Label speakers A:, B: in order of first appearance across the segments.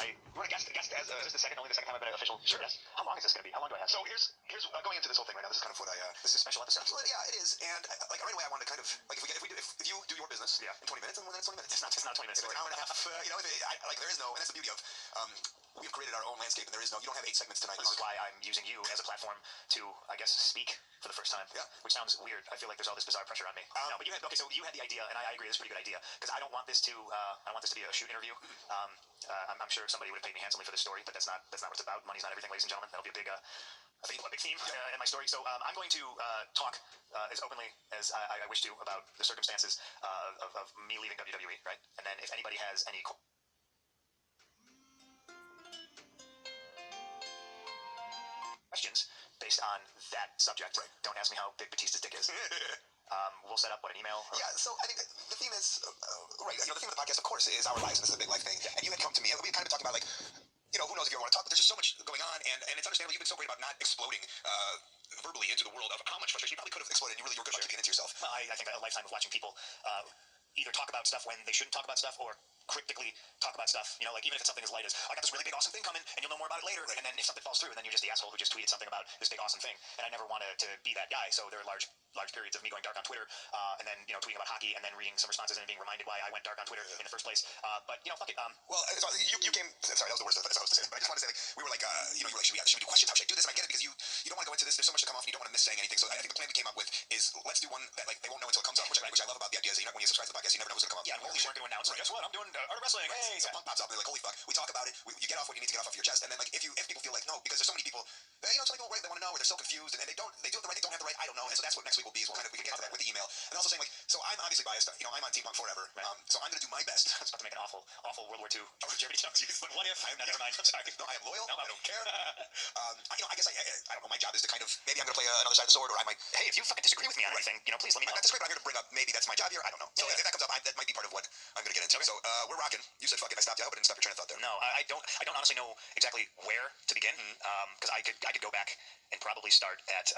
A: You want to guess as is this the second time I've been an official guest? How long is this going to be? How long do I have?
B: So here's going into this whole thing right now. This is kind of what
A: This is a special episode.
B: Well, yeah, it is. And like right away, I wanted to kind of like if you do your business in 20 minutes, then it's 20 minutes.
A: It's not 20 minutes.
B: It's an hour and a half. There is no, and that's the beauty of we've created our own landscape, and you don't have 8 segments tonight.
A: This is why I'm using you as a platform to, I guess, speak for the first time.
B: Yeah.
A: Which sounds weird. I feel like there's all this bizarre pressure on me. No, but so you had the idea, and I agree, it's a pretty good idea, because I don't want this to be a shoot interview. I'm sure somebody would have paid me handsomely for this story, but that's not what it's about. Money's not everything, ladies and gentlemen. That'll be a big theme in my story. So I'm going to talk as openly as I wish to about the circumstances of me leaving WWE, right? And then if anybody has any questions based on that subject,
B: right.
A: Don't ask me how big Batista's dick is. We'll set up an email.
B: Yeah, so I think the theme is right. The theme of the podcast, of course, is our lives, and this is a big life thing. Yeah. And you had come to me, and we had kind of talked about like, who knows if you ever want to talk, but there's just so much going on, and it's understandable. You've been so great about not exploding verbally into the world of how much frustration you probably could have exploded. And you were good about keeping it to yourself.
A: Well, I think a lifetime of watching people either talk about stuff when they shouldn't talk about stuff, or cryptically talk about stuff. Like even if it's something as light as, I got this really big awesome thing coming, and you'll know more about it later. Right. And then if something falls through, and then you're just the asshole who just tweeted something about this big awesome thing. And I never wanted to be that guy. So there are large periods of me going dark on Twitter, and then tweeting about hockey, and then reading some responses and being reminded why I went dark on Twitter in the first place. But fuck it.
B: Well, you came. Sorry, that was the worst of it. That's what I was to say. But I just wanted to say, like, we were like, you were like, should we do questions? How should I do this? And I get it because you don't want to go into this. There's so much to come off, and you don't want to miss saying anything. So I think the plan we came up with is let's do one that like they won't know until it comes up, which I love about the idea. Is when you subscribe to the podcast, you never know what's going to come up.
A: Yeah, we weren't going to announce. Right. Guess what? I'm doing Art of Wrestling. Hey,
B: so Punk pops up, and they're like, holy fuck. We talk about it. You get off what you need to get off of your chest, and then like if people feel like no, because there's so many people, some people they want to know, or they're so confused, and they do have the right, they don't have the right. I don't know, and so that's what next week will be. Is we can get to that with the email, and also saying like, so I'm obviously biased. I'm on Team Punk forever,
A: right.
B: So I'm going to do my best.
A: I was about to make an awful World War II Jeremy Jones. But what if? Never mind. I'm sorry.
B: No, I am loyal.
A: No,
B: I don't care. I guess I don't know. My job is to kind of maybe I'm going to play another side of the sword, or I might.
A: Hey, if you fucking disagree with me on anything, please let me know.
B: I disagree, but I'm here to bring up maybe that's my job here. I don't know. So if that comes up, that might be part of what I'm going to get into. Okay. So we're rocking. You said fuck it. I stopped you. I hope I didn't stop your train of thought there.
A: No, I don't honestly know exactly where to begin, because I could go back and probably start at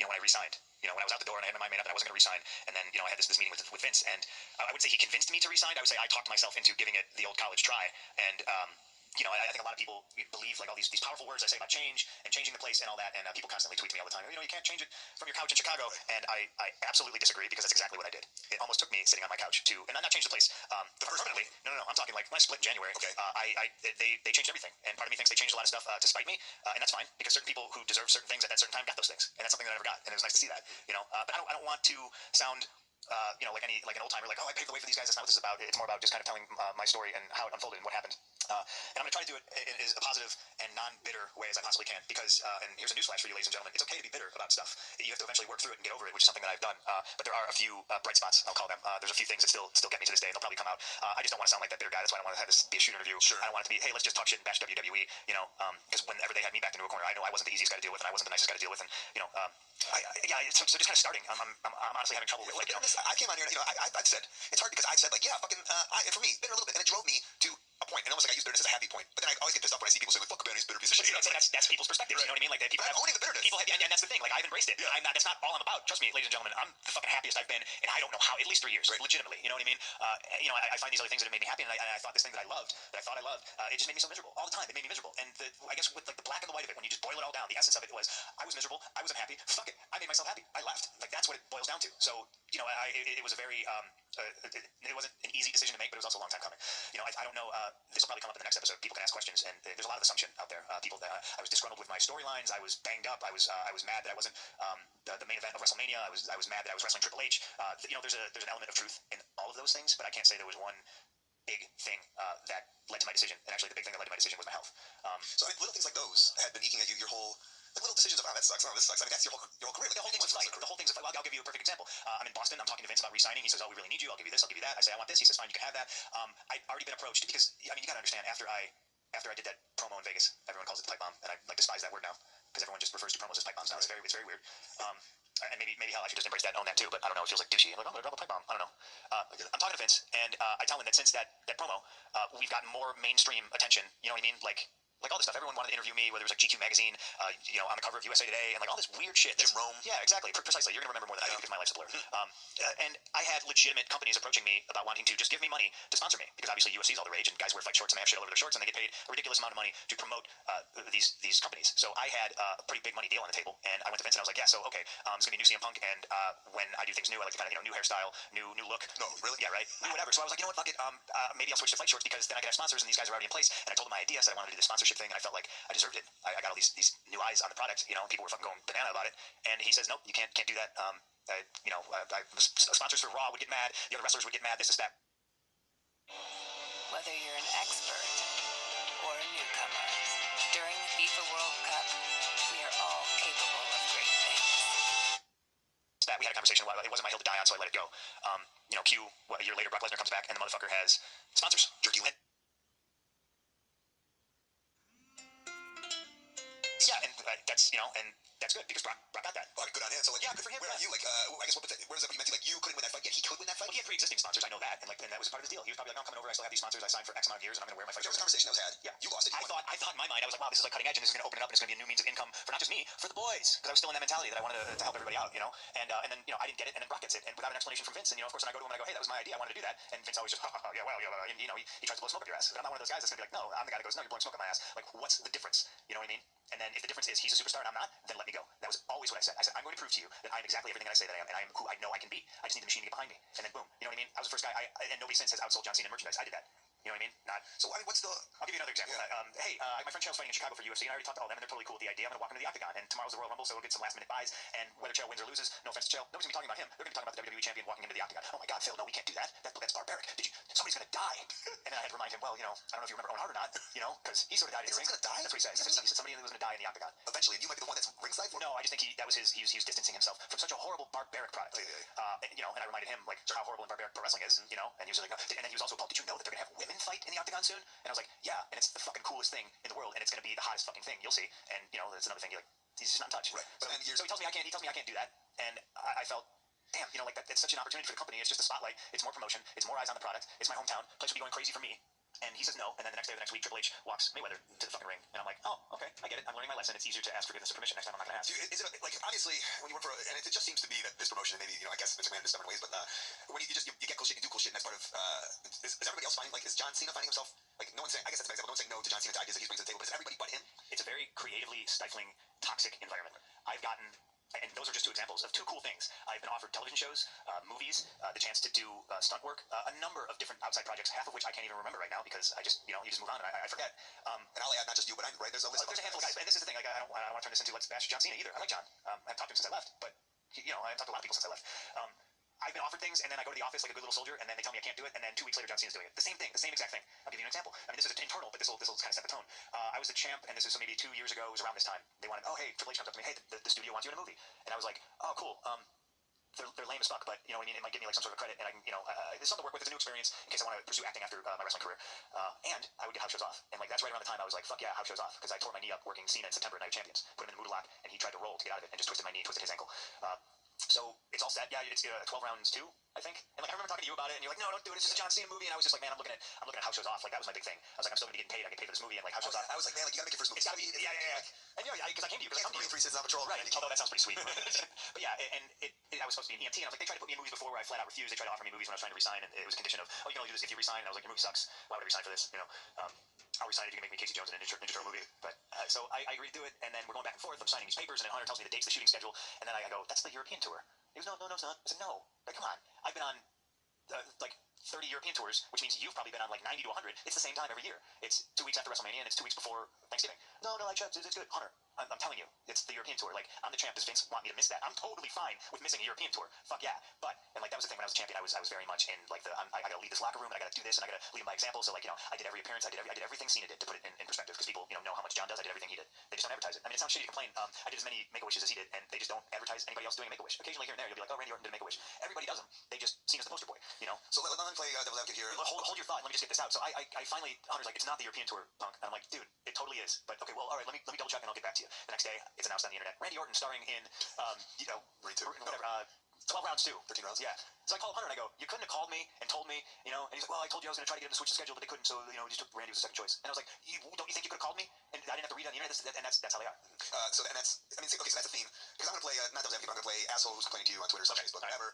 A: when I resigned. When I was out the door and I had my mind up and I wasn't going to resign, and then I had this meeting with Vince, and I would say he convinced me to resign. I would say I talked myself into giving it the old college try, and I think a lot of people believe like all these powerful words I say about change and changing the place and all that, and people constantly tweet to me all the time. You can't change it from your couch in Chicago, and I absolutely disagree, because that's exactly what I did. It almost took me sitting on my couch to, and not change the place permanently. No, I'm talking like when I split in January.
B: Okay.
A: They changed everything, and part of me thinks they changed a lot of stuff to spite me, and that's fine, because certain people who deserve certain things at that certain time got those things, and that's something that I never got, and it was nice to see that. But I don't want to sound like an old timer, like, oh, I paved the way for these guys. That's not what this is about. It's more about just kind of telling my story and how it unfolded and what happened. And I'm going to try to do it in as a positive and non-bitter way as I possibly can, because, and here's a newsflash for you, ladies and gentlemen, it's okay to be bitter about stuff. You have to eventually work through it and get over it, which is something that I've done. But there are a few bright spots, I'll call them. There's a few things that still get me to this day, and they'll probably come out. I just don't want to sound like that bitter guy. That's why I don't want to have this be a shoot interview.
B: Sure.
A: I don't want it to be, hey, let's just talk shit and bash WWE, because whenever they had me backed into a corner, I know I wasn't the easiest guy to deal with, and I wasn't the nicest guy to deal with, and, so just kind of starting. I'm honestly having trouble with,
B: I came on here, and, I've said, it's hard because I've said, like, yeah, fucking, for me, bitter a little bit, and it drove me to a point, and almost like I use bitterness as a happy point, but then I always get pissed off when I see people say, like, fuck a bitter, he's bitter piece of shit.
A: That's people's perspective, right. You know what I mean? Like, people have
B: owning the bitterness.
A: People have, and that's the thing, like, I've embraced it. Yeah. That's not all I'm about. Trust me, ladies and gentlemen, I'm the fucking happiest I've been, and I don't know how, at least 3 years, right. Legitimately, you know what I mean? I find these other things that have made me happy, and I thought this thing that I loved, it just made me so miserable all the time. It made me miserable, and I guess with like the black and the white of it, when you just boil it all down, the essence of it was, I was miserable, I was unhappy, fuck it, I made myself happy, I left. Like, that's what it boils down to. So, it was a very, it wasn't an easy decision to make, but it was also a long time coming. I don't know, this will probably come up in the next episode. People can ask questions, and there's a lot of assumption out there. People that I was disgruntled with my storylines, I was banged up, I was mad that I wasn't the main event of WrestleMania, I was mad that I was wrestling Triple H. There's an element of truth in all of those things, but I can't say there was one big thing that led to my decision. And actually, the big thing that led to my decision was my health.
B: So little things like those had been eking at you your whole. Like little decisions of, that sucks, this sucks. I mean, that's your whole career. Like,
A: the whole thing's a fight. I'll give you a perfect example. I'm in Boston. I'm talking to Vince about re-signing. He says, oh, we really need you. I'll give you this. I'll give you that. I say, I want this. He says, fine, you can have that. I'd already been approached because, you got to understand, after I did that promo in Vegas, everyone calls it the pipe bomb, and I despise that word now because everyone just refers to promos as pipe bombs now. It's very weird. And maybe hell, I should just embrace that and own that too. But I don't know. It feels like douchey. I'm like, I'm gonna drop a pipe bomb. I don't know. I'm talking to Vince, and I tell him that since that promo, we've gotten more mainstream attention. You know what I mean? Like like all this stuff. Everyone wanted to interview me, whether it was like GQ magazine, on the cover of USA Today, and like all this weird shit.
B: Jim Rome.
A: Yeah, exactly. Precisely. You're gonna remember more than I do because my life's a blur. And I had legitimate companies approaching me about wanting to just give me money to sponsor me because obviously UFC's all the rage and guys wear fight shorts and they have shit all over their shorts and they get paid a ridiculous amount of money to promote these companies. So I had a pretty big money deal on the table, and I went to Vince and I was like, yeah, so okay, it's gonna be new CM Punk, and when I do things new, I like to kind of new hairstyle, new look.
B: No, really?
A: Yeah, right. Whatever. So I was like, you know what, fuck it. Maybe I'll switch to fight shorts because then I could have sponsors and these guys are already in place. And I told them my idea, said I wanted to do the sponsorship thing, and I felt like I deserved it. I got all these new eyes on the product, and people were fucking going banana about it. And he says, nope, you can't do that. Sponsors for Raw would get mad. The other wrestlers would get mad. This, that.
C: Whether you're an expert or a newcomer, during the FIFA World Cup, we are all capable of great things.
A: That we had a conversation. It wasn't my hill to die on, so I let it go. Q. A year later, Brock Lesnar comes back, and the motherfucker has sponsors. Jerky Lynn. Yeah, and that's good because Brock got that.
B: All right, good on him. So like,
A: Yeah, good for him,
B: Where
A: yeah.
B: are you? Like, where does that put you mentally? Like, you couldn't win that fight. Yeah, he could win that fight.
A: Well, he had pre-existing sponsors. I know that, and that was part of his deal. He was probably like, "No, I'm coming over. I still have these sponsors. I signed for X amount of years, and I'm going to wear my fight
B: There was
A: shirts."
B: a conversation that was had.
A: Yeah,
B: You lost it.
A: I thought in my mind, I was like, wow, this is like cutting edge, and this is going to open it up, and it's going to be a new means of income for not just me, for the boys, because I was still in that mentality that I wanted to help everybody out, And then I didn't get it, and then Brock gets it, and without an explanation from Vince, and of course when I go to him and I go, hey, that was my idea, I wanted to do that, and Vince always just, yeah, well, and, he tries to blow smoke up your ass. But I'm not one of those guys that's going to be like, no, I'm the guy that goes, no, you're blowing smoke up my ass. Like, what's the difference? You know what I mean? And then if the difference is he's a superstar and I'm not, then let me go. That was always what I said. I said, I'm going to prove to you that I'm exactly everything that I say that I am, and I am who I know I can be. I just need the machine to get behind me. And then boom, you know what I mean? I was the first guy, and nobody since has outsold John Cena merchandise. I did that. You know what I mean? Not.
B: So what's the?
A: I'll give you another example.
B: Yeah.
A: Hey, my friend Chael's fighting in Chicago for UFC, and I already talked to all of them, and they're totally cool with the idea. I'm going to walk into the Octagon, and tomorrow's the Royal Rumble, so we'll get some last-minute buys. And whether Chael wins or loses, no offense to Chael, nobody's going to be talking about him. They're going to be talking about the WWE champion walking into the Octagon. Oh my God, Phil, no, we can't do that. That's barbaric. Somebody's going to die. And then I had to remind him, well, I don't know if you remember Owen Hart or not, because he sort of died in the ring.
B: Someone's gonna die?
A: That's what he said. He said somebody was going to die in the Octagon.
B: Eventually, you might be the one that's ringside for.
A: No, I just think that was he was distancing himself from such a horrible barbaric product. And I reminded him like how horrible and barbaric pro wrestling is, and he was like, and then he was also, Paul, did you know that they're gonna have women fight in the Octagon soon? And I was like, yeah, and it's the fucking coolest thing in the world, and it's gonna be the hottest fucking thing. You'll see. And that's another thing. He's just not in touch.
B: Right.
A: So he tells me I can't. He tells me I can't do that, and I felt. Damn, like that. It's such an opportunity for the company. It's just a spotlight. It's more promotion. It's more eyes on the product. It's my hometown. Place will be going crazy for me. And he says no. And then the next day, the next week, Triple H walks Mayweather to the fucking ring. And I'm like, oh, okay, I get it. I'm learning my lesson. It's easier to ask forgiveness or permission. Next time, I'm not gonna ask.
B: Is it like obviously when you work for, and it just seems to be that this promotion, maybe I guess it's man in different ways, but when you get cool shit, you do cool shit, and that's part of. Is everybody else finding is John Cena finding himself like no one's saying? I guess that's an example. No one's saying no to John Cena to ideas that he's bringing to the table, but is everybody but him?
A: It's a very creatively stifling, toxic environment. I've gotten. And those are just two examples of two cool things. I've been offered television shows, movies, the chance to do stunt work, a number of different outside projects, half of which I can't even remember right now because I just, you just move on and I forget.
B: And I'll add not just you, but right. There's a list.
A: There's a handful of guys, and this is the thing. Like, I don't want to turn this into let's bash John Cena either. I like John. I haven't talked to him since I left, but I've talked to a lot of people since I left. I've been offered things, and then I go to the office like a good little soldier, and then they tell me I can't do it, and then 2 weeks later, John Cena's doing it. The same thing, the same exact thing. I'll give you an example. I mean, this is internal, but this will kind of set the tone. I was the champ, and this is so maybe 2 years ago. It was around this time. They wanted, oh hey, Triple H comes up to me, hey, the studio wants you in a movie, and I was like, oh cool. They're lame as fuck, but you know what I mean. It might give me like some sort of credit, and I can, it's something to work with. It's a new experience in case I want to pursue acting after my wrestling career. And I would get house shows off, and like that's right around the time I was like, fuck yeah, house shows off, because I tore my knee up working Cena in September at Night of Champions. Put him in the Moodle lock, and he tried to roll to get out of it, and just twisted my knee, twisted his ankle. So it's all set. Yeah, it's 12 rounds too, I think. And like I remember talking to you about it, and you're like, no, don't do it. It's just a John Cena movie. And I was just like, man, I'm looking at house shows off. Like that was my big thing. I was like, I'm still gonna be getting paid. I get paid for this movie, and like house shows off.
B: I was like, man, like you gotta make your first movie.
A: It's gotta be, yeah. And because I came to you, because I come to you.
B: 3 Citizens on Patrol.
A: Right. Although that sounds pretty sweet. But yeah, and I was supposed to be an EMT, and I was like, they tried to put me in movies before where I flat out refused. They tried to offer me movies when I was trying to resign, and it was a condition of, oh, you can only do this if you resign. And I was like, your movie sucks. Why would I resign for this? I'll resign if you can make me Casey Jones in a Ninja Turtle movie. But so I agreed to do it, and then we're going back and forth. I'm signing these papers, and then Hunter tells me the dates, the shooting schedule, and then I go, that's the European tour. He goes, no, it's not. I said, no. Like, come on. I've been on, 30 European tours, which means you've probably been on like 90 to 100. It's the same time every year. It's 2 weeks after WrestleMania, and it's 2 weeks before Thanksgiving. No, I checked. It's good. Hunter, I'm telling you, it's the European tour. Like, I'm the champ. Does Vince want me to miss that? I'm totally fine with missing a European tour. Fuck yeah. But, and like, that was the thing when I was a champion. I was very much in like I gotta leave this locker room, and I gotta do this, and I gotta lead by example. So like, I did every appearance. I did everything Cena did, to put it in perspective, because people, know how much John does. I did everything he did. They just don't advertise it. I mean, it sounds shitty to complain. I did as many Make-A-Wishes as he did, and they just don't advertise anybody else doing a Make-A-Wish. Occasionally here and there, you'll be like, oh, Randy Orton did a Make-A-Wish. Everybody does them. They just Cena's the poster boy,
B: So let me play devil's advocate here.
A: Hold your thought. Let me just get this out. So I finally, Hunter's like, it's not the European tour, Punk. And I'm like, dude, it totally is. But okay, well, all right, let me double check, and I'll get back to you. The next day, it's announced on the internet. Randy Orton starring in, whatever. 12 rounds too.
B: 13 rounds?
A: Yeah. So I call up Hunter and I go, you couldn't have called me and told me, you know, and he's like, well, I told you I was going to try to get him to switch the schedule, but they couldn't, so, you know, we just took Randy was the second choice. And I was like, don't you think you could have called me? And I didn't have to read on the internet, and that's how they are.
B: So that's, I mean, okay, so that's a theme. Because I'm going to play, not those advocate, I'm going to play asshole who's complaining to you on Twitter, Facebook, whatever.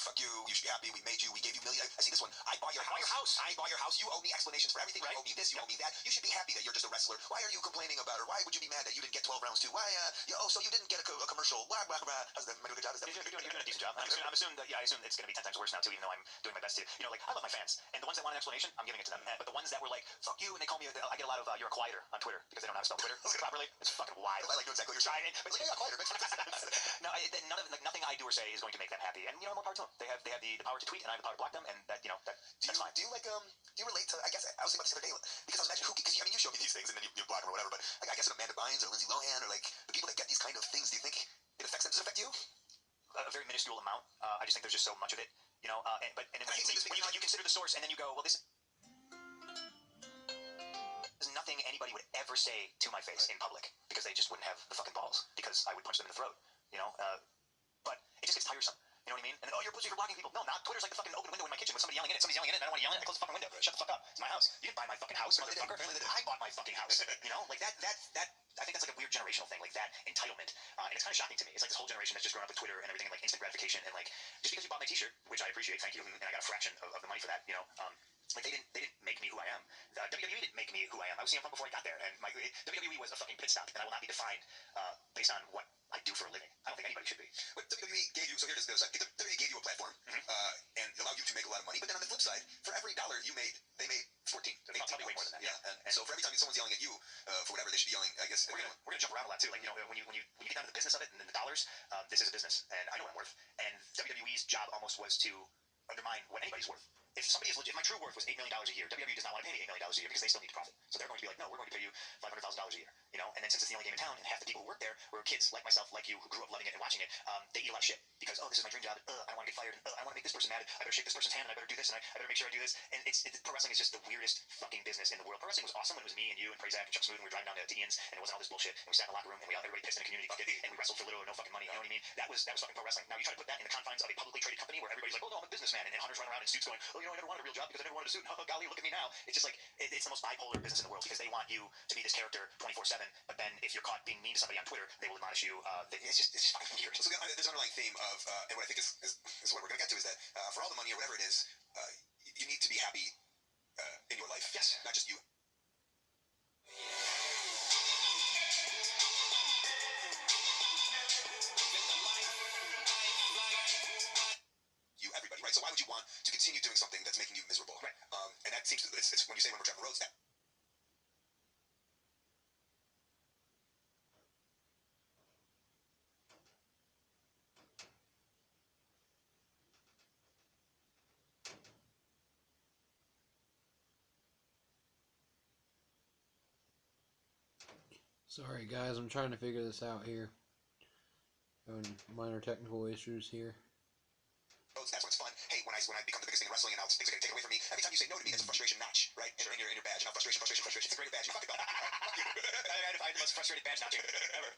B: Fuck you, you should be happy, we made you, we gave you millions. I see this one. I bought your house. I bought your house. You owe me explanations for everything.
A: Right.
B: You owe me this, you owe me that. You should be happy that you're just a wrestler. Why are you complaining about it? Why would you be mad that you didn't get 12 rounds too? Why, so you didn't get a commercial. Blah, blah, blah. How's that? Am I doing a good job? Is that
A: You're doing a decent job. I'm assuming that, I assume it's going to be 10 times worse now too, even though I'm doing my best to, you know, like, I love my fans. And the ones that want an explanation, I'm giving it to them. But the ones that were like, fuck you, and they call me, I get a lot of, you're a quieter on Twitter, because they don't know how to spell Twitter properly. It's fucking wild.
B: I like know exactly what you're saying.
A: But it's like, yeah, quieter. No, none of, like, nothing I do or say is going to make them happy. And, you know, more power to them. They have the power to tweet, and I have the power to block them, and that, you know, that's fine.
B: Do you like, do you relate to, I guess, I was thinking about this the other day, because I was imagining, because I mean, you show me these things, and then you block them or whatever, but, like, I guess Amanda Bynes or Lindsay Lohan, or, like, the people that get these kind of things, do you think it affects them? Does it affect you?
A: A very minuscule amount. I just think there's just so much of it, you know. But then when you consider the source, and then you go, well, this is nothing anybody would ever say to my face in public, because they just wouldn't have the fucking balls, because I would punch them in the throat, you know. But it just gets tiresome. You know what I mean? And then, oh, you're a pussy for blocking people. No, not Twitter's like the fucking open window in my kitchen with somebody yelling in it. Somebody's yelling in it, and I don't want to yell in it. I close the fucking window. Shut the fuck up. It's my house. You didn't buy my fucking house, motherfucker. I bought my fucking house. You know, like that. I think that's like a weird generational thing, like that entitlement. And it's kind of shocking to me. It's like this whole generation that's just grown up with Twitter and everything, and like instant gratification, and like just because you bought my T-shirt, which I appreciate, thank you, and I got a fraction of the money for that. You know, like they didn't make me who I am. WWE didn't make me who I am. I was CM Punk before I got there, and my WWE was a fucking pit stop, and I will not be defined based on what I do for a living. I don't think anybody should be.
B: But WWE gave you, so here's the side. WWE gave you a platform, and allowed you to make a lot of money, but then on the flip side, for every dollar you made, they made 14.
A: Probably way more than that.
B: Yeah, and so for every time someone's yelling at you for whatever, they should be yelling, I guess.
A: We're gonna jump around a lot too. Like, you know, when you get down to the business of it and the dollars, this is a business, and I know what I'm worth. And WWE's job almost was to undermine what anybody's worth. If somebody is legit, my true worth was $8 million a year. WWE does not want to pay me $8 million a year because they still need to profit. So they're going to be like, no, we're going to pay you $500,000 a year. You know, and then since it's the only game in town, and half the people who work there were kids like myself, like you, who grew up loving it and watching it, they eat a lot of shit because, oh, this is my dream job. I don't want to get fired. I want to make this person mad. I better shake this person's hand, and I better do this, and I better make sure I do this. And pro wrestling is just the weirdest fucking business in the world. Pro wrestling was awesome when it was me and you and Prazak and Chuck Smooth, and we were driving down to Ian's, and it wasn't all this bullshit. And we sat in the locker room, and everybody pissed in the community bucket, and we wrestled for little or no fucking money. You know what I mean? That was fucking pro wrestling. Now you try to put that in the confines of a publicly traded company where everybody's like, oh no, I'm a businessman, and Hunter's running around in suits going, oh, you know, I never wanted a real job because I never wanted a suit. Oh, golly, look at me now. It's just like it's the most bipolar business in the world because they want you to be this character 24/7, but then if you're caught being mean to somebody on Twitter, they will admonish you. It's just fucking weird.
B: So there's an underlying theme of, and what I think is what we're going to get to is that for all the money or whatever it is, you need to be happy in your life.
A: Yes.
B: Not just you. Everybody, right? So why would you want to continue doing something that's making you miserable?
A: Right.
B: And that seems to, it's when you say when we're traveling roads, that
D: Sorry guys, I'm trying to figure this out here. Having minor technical issues here.
B: roads, that's when it's fun. Hey, when I become the biggest thing in wrestling and now things are getting taken away from me, every time you say no to me, that's a frustration notch, right? In your badge. Now frustration. It's a greater badge. You fucking
A: I had the most frustrated badge notching ever.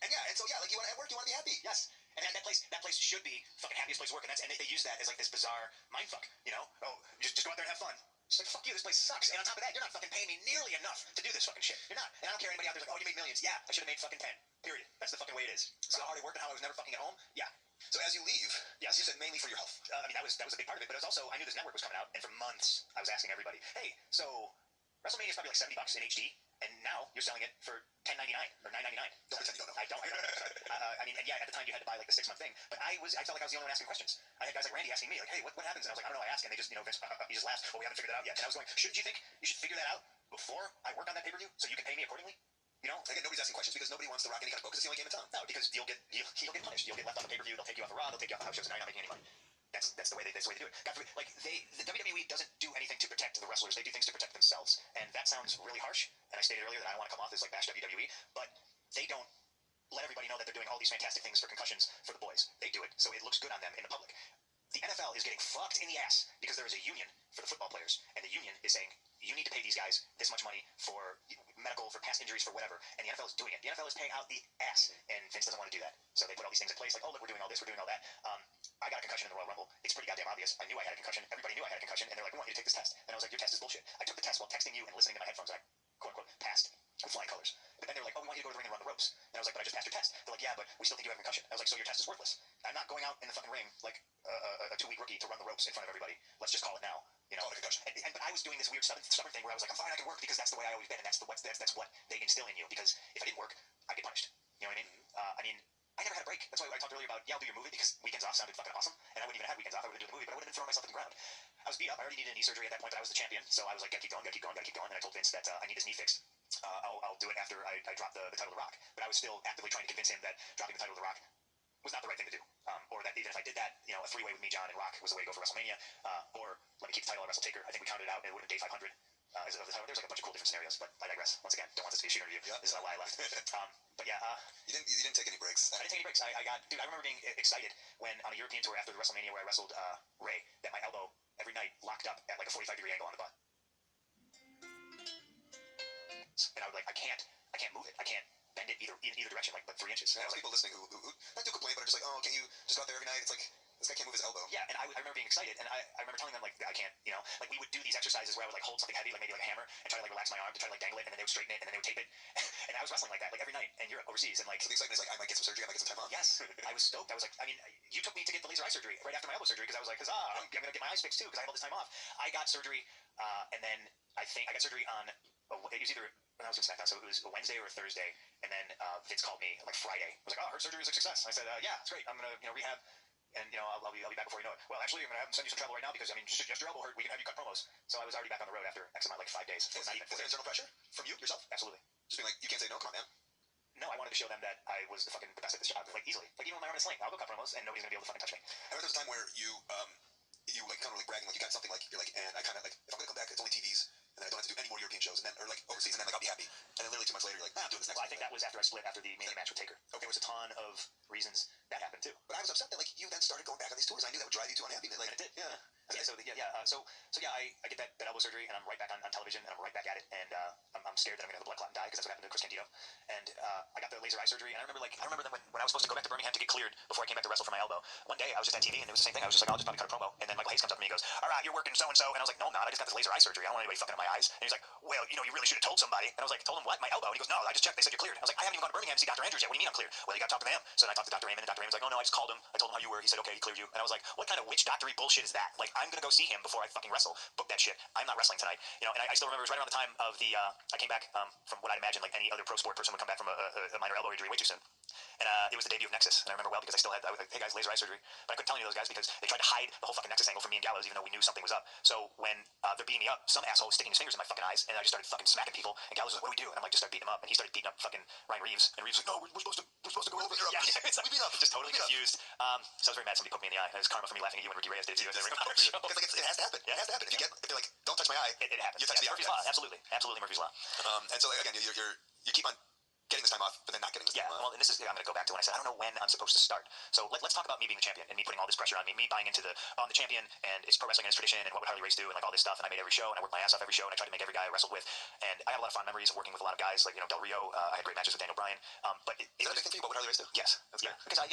B: And yeah, and so yeah, like you want at work, you want to be happy.
A: Yes. And that place should be fucking happiest place to work, and they use that as like this bizarre mindfuck, you know? Oh, just go out there and have fun. It's like, fuck you, this place sucks. And on top of that, you're not fucking paying me nearly enough to do this fucking shit. You're not. And I don't care anybody out there's like, oh, you made millions. Yeah, I should have made fucking 10. Period. That's the fucking way it is. So how hard I worked and how I was never fucking at home? Yeah.
B: So as you leave,
A: yes,
B: you said mainly for your health.
A: I mean, that was a big part of it, but it was also, I knew this network was coming out, and for months, I was asking everybody, hey, so WrestleMania is probably like $70 in HD, and now you're selling it for $10.99 or $9.99.
B: Don't pretend you don't know.
A: I don't. I mean, and yeah, at the time you had to buy like the 6-month thing, but I felt like I was the only one asking questions. I had guys like Randy asking me, like, hey, what happens? And I was like, I don't know. I ask, and they just, you know, Vince, he just laughs. Oh, we haven't figured that out yet. And I was going, shouldn't you think you should figure that out before I work on that pay-per-view so you can pay me accordingly? You know,
B: again, nobody's asking questions because nobody wants to rock any kind of boat because it's the only game in town.
A: No, because you'll get punished. You'll get left off the pay-per-view. They'll take you off the Raw. They'll take you off the house shows, and now you're not making any money. That's the way they do it. God forbid, like the WWE doesn't do anything to protect the wrestlers. They do things to protect themselves, and that sounds really harsh. And I stated earlier that I don't want to come off as like bash WWE, but they don't let everybody know that they're doing all these fantastic things for concussions for the boys. They do it so it looks good on them in the public. The NFL is getting fucked in the ass because there is a union for the football players, and the union is saying you need to pay these guys this much money for medical, for past injuries, for whatever, and the NFL is doing it. The NFL is paying out the ass, and Vince doesn't want to do that. So they put all these things in place, like, oh, look, we're doing all this, we're doing all that. I got a concussion in the Royal Rumble. It's pretty goddamn obvious. I knew I had a concussion. Everybody knew I had a concussion, and they're like, we want you to take this test. And I was like, your test is bullshit. I took the test while texting you and listening to my headphones, and I, quote unquote, passed with flying colors. But then they were like, oh, we want you to go to the ring and run the ropes. And I was like, but I just passed your test. They're like, yeah, but we still think you have a concussion. I was like, so your test is worthless. I'm not going out in the fucking ring like a 2-week rookie to run the ropes in front of everybody. Let's just call it now. You know,
B: Call it a concussion.
A: but I was doing this weird stubborn thing where I was like, I'm fine, I can work because that's the way I always been, and that's what they instill in you. Because if I didn't work, I get punished. You know what I mean? I never had a break. That's why I talked earlier about, yeah, I'll do your movie because weekends off sounded fucking awesome, and I wouldn't even have weekends off. I would have done the movie, but I would have been throwing myself at the ground. I was beat up. I already needed a knee surgery at that point, but I was the champion, so I was like, gotta keep going. And I told Vince that I need this knee fixed. I'll do it after I drop the title to The Rock. But I was still actively trying to convince him that dropping the title to The Rock was not the right thing to do, or that even if I did that, you know, a 3-way with me, John, and Rock was the way to go for WrestleMania, or let me keep the title on Wrestle Taker. I think we counted it out, and it would have been day 500. There's like a bunch of cool different scenarios, but I digress. Once again, don't want this to be a shoot interview.
B: Yeah.
A: This is not why I left. But yeah,
B: You didn't take any breaks.
A: I didn't take any breaks. I remember being excited when on a European tour after the WrestleMania where I wrestled Ray, that my elbow every night locked up at like a 45-degree angle on the butt, and I would like, I can't move it. I can't bend it in either direction, like but 3 inches.
B: Yeah,
A: And I was like,
B: people listening who not do complain, but are just like, oh, can't you just go out there every night? It's like, this guy can't move his elbow.
A: yeah, and I remember being excited, and I remember telling them, like, I can't, you know, like, we would do these exercises where I would, like, hold something heavy, like maybe like a hammer, and try to, like, relax my arm to try to, like, dangle it, and then they would straighten it, and then they would tape it, and I was wrestling like that, like, every night in Europe, overseas, and, like,
B: So the excitement is like, I might get some surgery, I might get some time off.
A: yes, I was stoked. I was like, I mean, you took me to get the laser eye surgery right after my elbow surgery, because I was like, huzzah, I'm gonna get my eyes fixed, too, because I had all this time off. I got surgery, and then I think I got surgery on, it was either, when I was in SmackDown, so it was a Wednesday or a Thursday, and then Vince called me, like, Friday. I was like, oh, her surgery was a success. I said, yeah, it's great, I'm gonna, you know, rehab, and, you know, I'll be back before you know it. Well, actually, I'm going to have send you some travel right now because, I mean, just your elbow hurt. We can have you cut promos. So I was already back on the road after X amount, like 5 days.
B: Is
A: Not even 4
B: there
A: days.
B: internal pressure from you yourself?
A: Absolutely.
B: Just being like, you can't say no, come on, man.
A: No, I wanted to show them that I was the best at this job. Like, easily. Like, even with my arm in a sling, I'll go cut promos and nobody's going to be able to fucking touch me.
B: I remember there was a time where you like kind of like bragging, like you got something, like you're like, and I kind of like, if I'm gonna come back, it's only TVs, and then I don't have to do any more European shows, and then or like overseas, and then like I'll be happy. And then literally 2 months later, you're like, I'm doing this next.
A: Well, I think that was after I split after the Mania match with Taker. There was a ton of reasons that happened too.
B: But I was upset that like you then started going back on these tours. I knew that would drive you to unhappiness. Like,
A: And it did.
B: Yeah.
A: Yeah, so I get that elbow surgery, and I'm right back on television, and I'm right back at it, and I'm scared that I'm gonna have a blood clot and die because that's what happened to Chris Candido. And I got the laser eye surgery, and I remember that when I was supposed to go back to Birmingham to get cleared before I came back to wrestle for my elbow. One day I was just on TV, and it was the same thing. I was just like, I'll just probably cut a promo, and then Michael Hayes comes up to me and goes, all right, you're working so and so, and I was like, no, I'm not. I just got this laser eye surgery. I don't want anybody fucking up my eyes. And he's like, well, you know, you really should have told somebody. And I was like, told him what? My elbow? And he goes, no, I just checked. They said you're cleared. I was like, I haven't even gone to Birmingham to see Dr. Andrews yet. What do you mean I'm cleared? Well, you got to talk to them. So then I talked to Dr. Raymond, and Dr. Raymond was like, oh no, I just called him. I told him how you were. He said, okay, he cleared you. And I was like, what kind of witch doctory bullshit is that? Like, I'm gonna go see him before I fucking wrestle. Book that shit. I'm not wrestling tonight. You know, and I still remember it was right around the time of the I came back from what I'd imagine like any other pro sport person would come back from a minor elbow injury way too soon. And it was the debut of Nexus, and I remember well because I was like, hey guys, laser eye surgery. But I couldn't tell any of those guys because they tried to hide the whole fucking Nexus angle from me and Gallows, even though we knew something was up. So when they're beating me up, some asshole was sticking his fingers in my fucking eyes, and I just started fucking smacking people. And Gallows was like, what do we do? And I'm like, just start beating him up. And he started beating up fucking Ryan Reeves. And Reeves was like, no, we're supposed to go over here. Yeah,
B: we beat up.
A: just totally confused. So I was very mad somebody poked me in the eye. And it was karma for me laughing at you when Ricky Reyes did it too. At the Ring of Honor show.
B: Because like it has to happen.
A: Yeah.
B: It has to happen. If they're like, don't touch my eye.
A: It happens.
B: You touch the
A: Murphy's
B: arm.
A: Law. Absolutely Murphy's Law.
B: And so like, again, you keep on getting this time off, but then not getting this
A: Yeah,
B: time
A: well, and this is, I'm going to go back to when I said, I don't know when I'm supposed to start. So let's talk about me being the champion and me putting all this pressure on me buying into I'm the champion, and it's pro wrestling and it's tradition, and what would Harley Race do, and like all this stuff, and I made every show, and I worked my ass off every show, and I tried to make every guy I wrestled with, and I have a lot of fond memories of working with a lot of guys, like, you know, Del Rio, I had great matches with Daniel Bryan, but it
B: Is that a
A: was,
B: big thing for you? What would Harley Race do?
A: yes, yeah, because I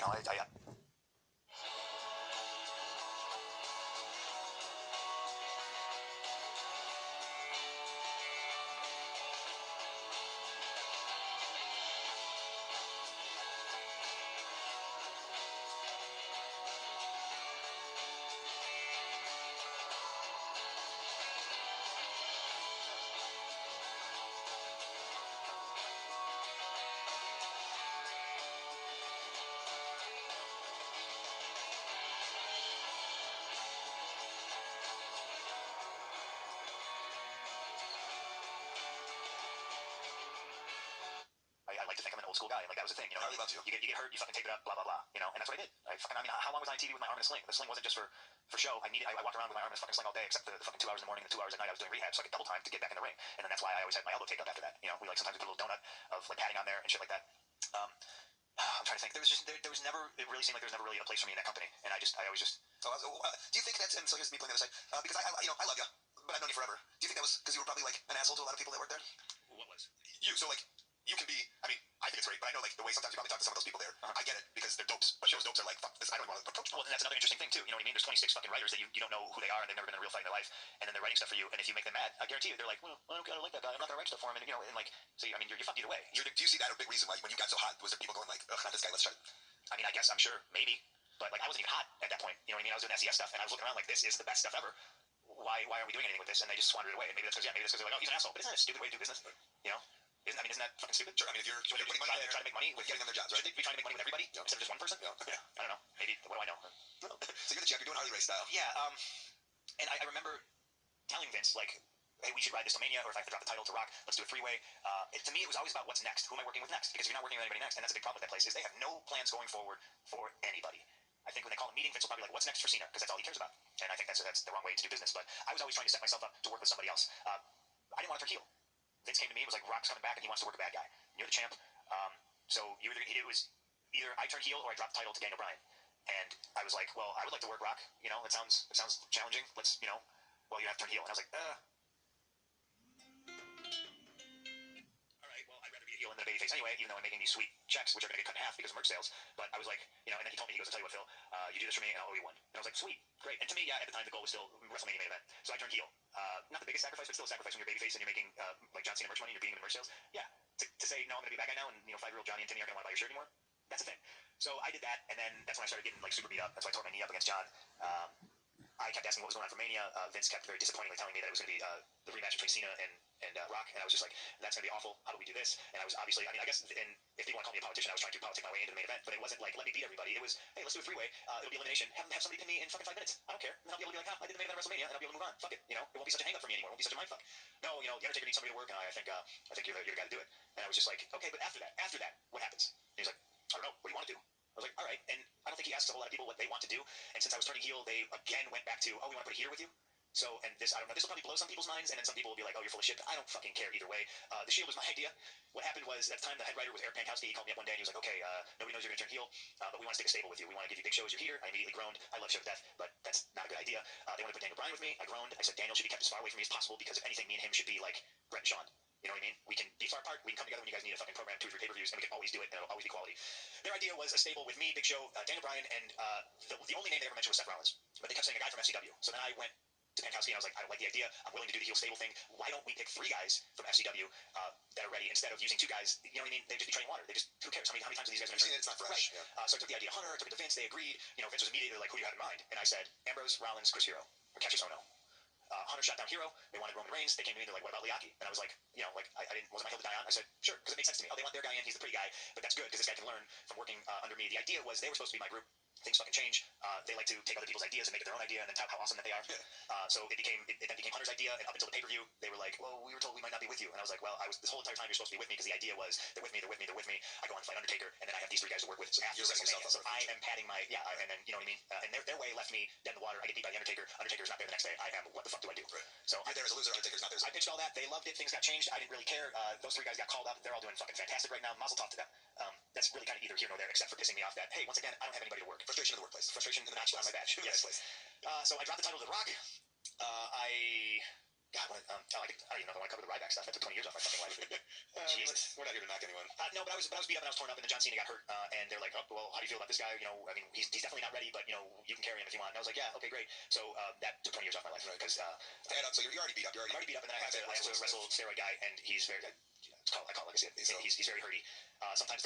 A: like to think I'm an old school guy, and like that was the thing, you know.
B: Harley loves you.
A: You get hurt, you fucking tape it up, blah blah blah, you know, and that's what I did. I mean, how long was I on TV with my arm in a sling? The sling wasn't just for show. I walked around with my arm in a fucking sling all day, except the fucking 2 hours in the morning and the 2 hours at night I was doing rehab, so I could double time to get back in the ring. And then that's why I always had my elbow taped up after that. You know, we like sometimes we put a little donut of like padding on there and shit like that. I'm trying to think. There was never. It really seemed like there was never really a place for me in that company, and I always just.
B: So, do you think that's, and so here's me playing the other side, because I love you, but I've known you forever. Do you think that was because you were probably like an asshole to a lot of people that worked there?
A: What was?
B: So like, you can be. I mean, I think it's great, but I know like the way sometimes you probably talk to some of those people there. I get it because they're dopes, but shows dopes are like, fuck this. I don't want to approach them.
A: Well, and that's another interesting thing too. You know what I mean? There's 26 fucking writers that you don't know who they are and they've never been in a real fight in their life, and then they're writing stuff for you. And if you make them mad, I guarantee you, they're like, well, I don't like that guy. I'm not gonna write stuff for him. And you know, and like, so I mean, you're fucked either way.
B: Do you see that a big reason why when you got so hot was there people going like, ugh, not this guy. Let's try.
A: I mean, I guess I'm sure maybe, but like I wasn't even hot at that point. You know what I mean? I was doing SES stuff and I was looking around like, this is the best stuff ever. Why are we doing anything with this? And they just squandered it away. And maybe that's because they're like, oh, he's an asshole. But isn't that a stupid way to do business? You know? Isn't that fucking stupid?
B: Sure. I mean, if you're putting money there,
A: trying to make money with
B: getting them their jobs, right?
A: Should they be trying to make money with everybody instead of just one person?
B: Yeah.
A: I don't know. Maybe. What do I know?
B: So you're the champ. You're doing Harley race style.
A: Yeah. And I remember telling Vince like, hey, we should ride this Mania, or if I have to drop the title to Rock, let's do a three-way. To me, it was always about what's next. Who am I working with next? Because if you're not working with anybody next, and that's a big problem with that place, is they have no plans going forward for anybody. I think when they call a meeting, Vince will probably be like, what's next for Cena? Because that's all he cares about. And I think that's the wrong way to do business. But I was always trying to set myself up to work with somebody else. I didn't want to turn heel. Vince came to me and was like, Rock's coming back and he wants to work a bad guy. You're the champ. So it was either I turn heel or I drop the title to Daniel Bryan. And I was like, well, I would like to work Rock. You know, it sounds challenging. Let's, you know, well, you have to turn heel. And I was like, all right, well, I'd rather be a heel than a babyface anyway, even though I'm making these sweet checks, which are going to get cut in half because of merch sales. But I was like, you know, and then he told me, he goes, I'll tell you what, Phil, you do this for me and I'll owe you one. And I was like, sweet, great. And to me, yeah, at the time, the goal was still WrestleMania main event. So I turned heel. Not the biggest sacrifice, but still a sacrifice when you're babyface and you're making like John Cena merch money and you're beating the merch sales. Yeah, to say, no, I'm going to be a bad guy now and, you know, 5-year-old Johnny and Timmy aren't going to want to buy your shirt anymore. That's a thing. So I did that, and then that's when I started getting like super beat up. That's why I tore my knee up against John. I kept asking what was going on for Mania. Vince kept very disappointingly telling me that it was going to be the rematch between Cena and Rock, and I was just like, that's going to be awful. How do we do this? And I was obviously, I mean, I guess, and if people want to call me a politician, I was trying to politic my way into the main event, but it wasn't like, let me beat everybody. It was, hey, let's do a three-way. It'll be elimination. Have somebody pin me in fucking 5 minutes. I don't care. And I'll be able to be like, I did the main event at WrestleMania, and I'll be able to move on. Fuck it. You know, it won't be such a hang-up for me anymore. It won't be such a mindfuck. No, you know, the Undertaker needs somebody to work, and I think you're the guy to do it. And I was just like, okay, but after that, what happens? And he's like, I don't know. What do you want to do? I was like, all right. And I don't think he asks a whole lot of people what they want to do. And since I was turning heel, they again went back to, oh, we want to put a heater with you. So, and this, I don't know, this will probably blow some people's minds, and then some people will be like, oh, you're full of shit. I don't fucking care either way. The Shield was my idea. What happened was, at the time, the head writer was Eric Pankowski. He called me up one day, and he was like, okay, nobody knows you're going to turn heel, but we want to stick a stable with you. We want to give you Big Show as your heater. I immediately groaned. I love Show to death, but that's not a good idea. They want to put Daniel Bryan with me. I groaned. I said, Daniel should be kept as far away from me as possible, because if anything, me and him should be like Brett and Shawn. You know what I mean? We can be far apart. We can come together when you guys need a fucking program, 2 or 3 pay-per-views, and we can always do it, and it'll always be quality. Their idea was a stable with me, Big Show, Daniel Bryan, and the only name they ever mentioned was Seth Rollins. But they kept saying a guy from FCW. So then I went to Pankowski and I was like, I don't like the idea. I'm willing to do the heel stable thing. Why don't we pick 3 guys from FCW that are ready instead of using 2 guys? You know what I mean? They'd just be treading water. They just, who cares? How many times are these guys going to train?
B: It's not fresh.
A: Right.
B: Yeah.
A: So I took the idea to Hunter. I took it to Vince. They agreed. You know, Vince was immediately like, who do you have in mind? And I said, Ambrose, Rollins, Chris Hero, or Cassius Ohno. Hunter shot down Hero. They wanted Roman Reigns. They came to me. They're like, what about Liaki? And I was like, you know, like I didn't, wasn't my hill to die on. I said, sure, because it made sense to me. Oh, they want their guy in. He's the pretty guy, but that's good because this guy can learn from working under me. The idea was they were supposed to be my group. Things fucking change. They like to take other people's ideas and make it their own idea and then tout how awesome that they are. So it then became Hunter's idea, and up until the pay-per-view, they were like, well, we were told we might not be with you. And I was like, well, this whole entire time you're supposed to be with me because the idea was they're with me. I go on to fight Undertaker, and then I have these 3 guys to work with. So after WrestleMania, so I am padding my, and then, you know what I mean? And their way left me dead in the water. I get beat by the Undertaker. Undertaker's not there the next day. I am, what the fuck do I do?
B: Right.
A: So
B: you're there as a loser. Undertaker's not there.
A: I pitched all that. They loved it. Things got changed. I didn't really care. Those 3 guys got called up. They're all doing fucking fantastic right now. Mazel tov to them. That's really kind of either here nor there, except for pissing me off that, hey, once again, I don't have anybody to work.
B: Frustration in the workplace.
A: Frustration in the match on my badge. Yes. So I dropped the title to The Rock. God, I don't even know if I want to cover the Ryback stuff. That took 20 years off my fucking life. Jesus.
B: We're not here to knock anyone.
A: No, but I was beat up and I was torn up, and then John Cena got hurt, and they're like, oh, well, how do you feel about this guy? You know, I mean, he's definitely not ready, but, you know, you can carry him if you want. And I was like, yeah, okay, great. So that took 20 years off my life, because
B: so you're already beat up.
A: I'm already beat up, and then I have to wrestle steroid guy, and he's very, I call it like I said. He's very hurty. Sometimes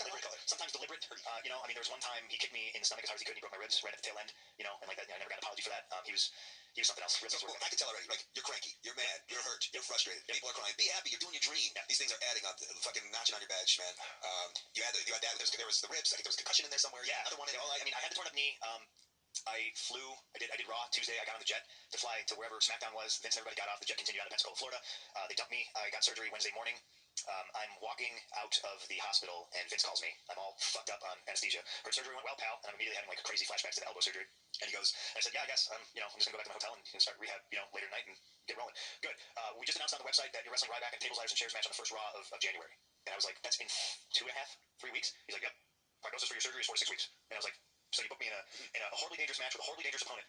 A: deliberate. You know, I mean, there was one time he kicked me in the stomach as hard as he could, and he broke my ribs right at the tail end. You know, and like that, I never got an apology for that. He was something else.
B: I can tell already. Like, you're cranky, you're mad, you're hurt, you're frustrated. People are crying. Be happy. You're doing your dream. These things are adding up. Fucking notching on your badge, man. You had that. There was the ribs. I think there was concussion in there somewhere.
A: Yeah.
B: Another one.
A: I mean, I had the torn up knee. I flew. I did Raw Tuesday. I got on the jet to fly to wherever SmackDown was. Vince and everybody got off. The jet continued out of Pensacola, Florida. They dumped me. I got surgery Wednesday morning. I'm walking out of the hospital, and Vince calls me. I'm all fucked up on anesthesia. Her surgery went well, pal, and I'm immediately having like a crazy flashback to the elbow surgery. And he goes, and I said, yeah, I guess I'm just gonna go back to my hotel and start rehab, later tonight and get rolling. Good. We just announced on the website that you're wrestling Ryback in tables, ladders, and chairs match on the first Raw of January. And I was like, that's in 2.5, 3 weeks. He's like, yep. Prognosis for your surgery is 4 to 6 weeks. And I was like, so you booked me in a horribly dangerous match with a horribly dangerous opponent.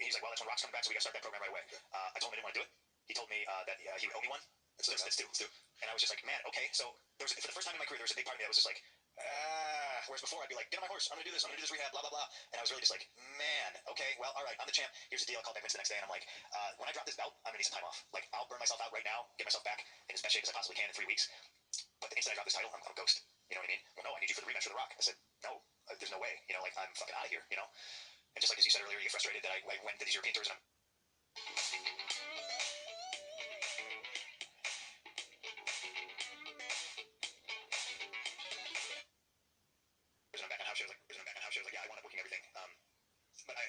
A: And he's like, well, that's when Rock's coming back, so we gotta start that program right away. I told him I didn't want to do it. He told me that he would owe me one.
B: It's two.
A: And I was just like, man, okay. So for the first time in my career, there was a big part of me that was just like, whereas before I'd be like, get on my horse, I'm gonna do this rehab, blah blah blah. And I was really just like, man, okay, well, all right, I'm the champ. Here's the deal. I called back Vince the next day, and I'm like, when I drop this belt, I'm gonna need some time off. Like, I'll burn myself out right now, get myself back in as best shape as I possibly can in 3 weeks. But the instant I drop this title, I'm a ghost. You know what I mean? Well, no, I need you for the rematch for The Rock. I said, no, there's no way. You know, like, I'm fucking out of here. You know. And just like as you said earlier, you get frustrated that I went to these European tours and I'm back on house shows. Like, yeah, I wound up working everything. But I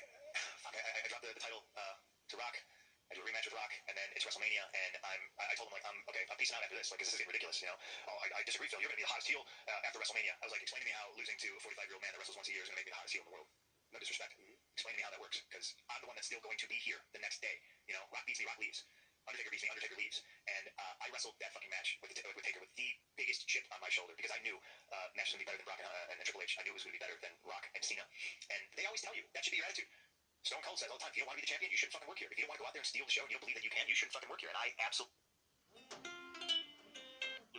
A: dropped the title to Rock. I do a rematch with Rock, and then it's WrestleMania, and I told him, like, I'm peacing out after this, like, 'cause this is getting ridiculous, you know. Oh, I disagree, Phil. You're gonna be the hottest heel after WrestleMania. I was like, explain to me how losing to a 45-year-old man that wrestles once a year is gonna make me the hottest heel in the world. No disrespect. Explain to me how that works, because I'm the one that's still going to be here the next day. You know, Rock beats me, Rock leaves. Undertaker beats me, Undertaker leaves. And I wrestled that fucking match with Taker with the biggest chip on my shoulder, because I knew match was going to be better than Rock and Triple H. I knew it was going to be better than Rock and Cena. And they always tell you, that should be your attitude. Stone Cold says all the time, if you don't want to be the champion, you shouldn't fucking work here. If you don't want to go out there and steal the show and you don't believe that you can, you shouldn't fucking work here. And I absolutely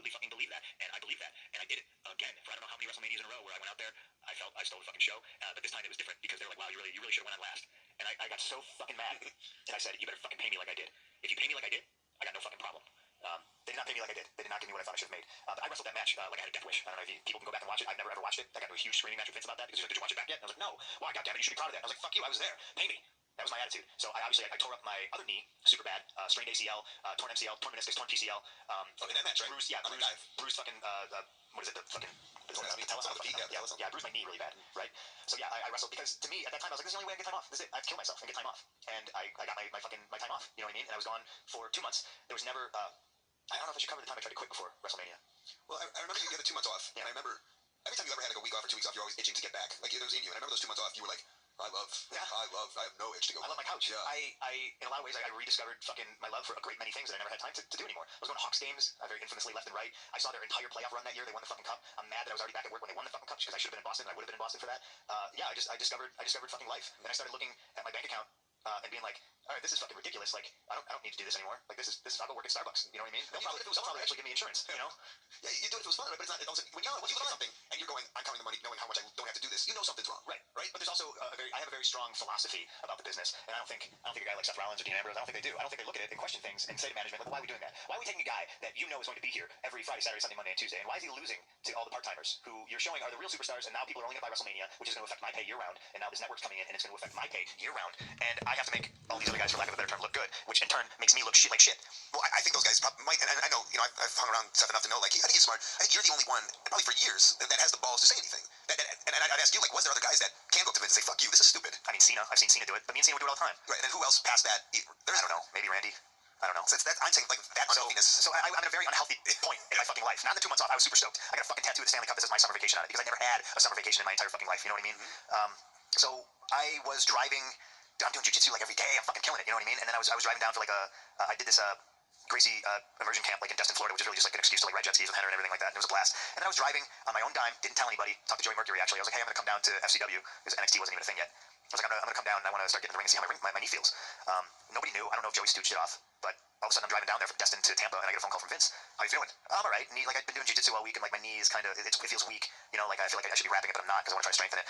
A: fucking believe that, and I believe that, and I did it again for I don't know how many WrestleManias in a row where I went out there, I felt I stole the fucking show, but this time it was different because they were like, wow, you really should have went on last, and I got so fucking mad, and I said, you better fucking pay me like I did. If you pay me like I did, I got no fucking problem. They did not pay me like I did. They did not give me what I thought I should have made. But I wrestled that match like I had a death wish. I don't know if people can go back and watch it. I've never ever watched it. I got into a huge screaming match with Vince about that because he's like, did you watch it back yet? And I was like, no. Why? God damn it, you should be proud of that. And I was like, fuck you, I was there. Pay me. That was my attitude. So I tore up my other knee super bad, strained ACL, torn MCL, torn meniscus, torn PCL.
B: In that match, right?
A: Bruised fucking what is it? The fucking yeah, bruised my knee really bad, right? So yeah, I wrestled because to me at that time I was like, this is the only way I can get time off. This is it. I have to kill myself and get time off. And I got my time off. You know what I mean? And I was gone for 2 months. There was never. I don't know if I should cover the time I tried to quit before WrestleMania.
B: Well, I remember you had 2 months off.
A: Yeah.
B: And I remember every time you ever had like a week off or 2 weeks off, you're always itching to get back. Like it was in you. And I remember those 2 months off, you were like, I have no itch to go.
A: I love my couch.
B: Yeah.
A: I in a lot of ways, I rediscovered fucking my love for a great many things that I never had time to do anymore. I was going to Hawks games, very infamously left and right. I saw their entire playoff run that year. They won the fucking cup. I'm mad that I was already back at work when they won the fucking cup because I should have been in Boston. I would have been in Boston for that. Yeah, I discovered fucking life. And I started looking at my bank account and being like, all right, this is fucking ridiculous. Like, I don't need to do this anymore. Like, this is I'll go work at Starbucks. You know what I mean? They'll probably actually give me insurance. You know?
B: Yeah, you do it if it was fun, but it's not. When you look at something and you're going, I'm counting the money, knowing how much I don't have to do this, you know something's wrong.
A: Right. But there's also I have a very strong philosophy about the business, and I don't think a guy like Seth Rollins or Dean Ambrose, I don't think they do. I don't think they look at it and question things and say to management, like, why are we doing that? Why are we taking a guy that you know is going to be here every Friday, Saturday, Sunday, Monday, and Tuesday, and why is he losing to all the part-timers who you're showing are the real superstars, and now people are only going to buy WrestleMania, which is going to affect my pay year-round, and now this network's coming in, and it's going to affect my pay year-round, and I have to make all these other guys, for lack of a better term, look good, which in turn makes me look like shit.
B: Well, I think those guys might, and I know, I've hung around Seth enough to know, like, I think he's smart. I think you're the only one, probably for years, that has the balls to say anything. And I'd ask you, like, was there other guys that can go up to Vince and say, fuck you, this is stupid?
A: I mean, Cena. I've seen Cena do it, but me and Cena would do it all the time.
B: Right, and then who else past that?
A: I don't know. Maybe Randy. I don't know.
B: So I'm saying, like, that unhealthiness.
A: So I'm at a very unhealthy point in my fucking life. Not in the 2 months off. I was super stoked. I got a fucking tattoo of the Stanley Cup that says my summer vacation on it because I never had a summer vacation in my entire fucking life. You know what I mean? So I was driving. I'm doing jiu-jitsu like every day. I'm fucking killing it. You know what I mean? And then I was driving down for like I did this Gracie immersion camp like in Destin, Florida, which is really just like an excuse to like ride jet skis with Henry and everything like that. And it was a blast. And then I was driving on my own dime, didn't tell anybody. Talked to Joey Mercury actually. I was like, hey, I'm gonna come down to FCW because NXT wasn't even a thing yet. I was like, I'm gonna come down and I want to start getting in the ring and see how my knee feels. Nobody knew. I don't know if Joey stooched it off, but all of a sudden I'm driving down there from Destin to Tampa and I get a phone call from Vince. How you feeling? I'm all right. Like I've been doing jiu-jitsu all week and like my knee is kind of it feels weak. You know, like I feel like I should be wrapping it, but I'm not because I want to try to strengthen it.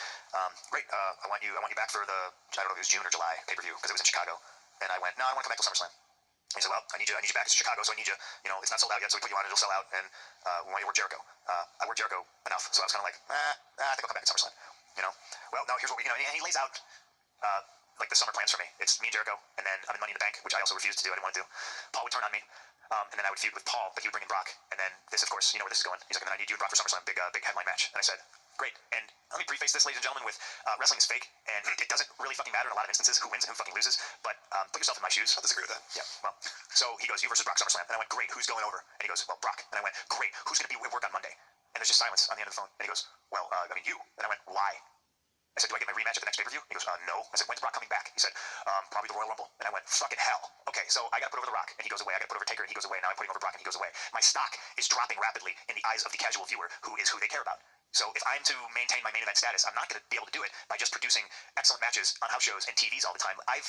A: Great. I want you back for the I don't know if it was June or July pay-per-view because it was in Chicago. And I went, no, I want to come back till SummerSlam. He said, well, I need you back. It's Chicago, so I need you. You know, it's not sold out yet, so we put you on, it'll sell out, and we want you to work Jericho. I worked Jericho enough, so I was kind of like, I think I'll come back at SummerSlam. You know, well, no, here's what and he lays out like the summer plans for me. It's me and Jericho, and then I'm in Money in the Bank, which I also refused to do. I didn't want to do. Paul would turn on me, and then I would feud with Paul, but he would bring in Brock, and then this, of course, you know where this is going. He's like, and then I need you and Brock for SummerSlam, big headline match. And I said, great. And let me preface this, ladies and gentlemen, with wrestling is fake, and it doesn't really fucking matter in a lot of instances who wins and who fucking loses. But put yourself in my shoes.
B: I'll disagree with that.
A: Yeah. Well, so he goes, you versus Brock SummerSlam, and I went, great. Who's going over? And he goes, well, Brock. And I went, great. Who's going to be at work on Monday? And there's just silence on the end of the phone. And he goes, well, I mean you. And I went, why? I said, do I get my rematch at the next pay-per-view? He goes, no. I said, when's Brock coming back? He said, probably the Royal Rumble. And I went, fucking hell. Okay, so I got to put over The Rock, and he goes away. I got to put over Taker, and he goes away. Now I'm putting over Brock, and he goes away. My stock is dropping rapidly in the eyes of the casual viewer, who is who they care about. So if I'm to maintain my main event status, I'm not going to be able to do it by just producing excellent matches on house shows and TVs all the time. I've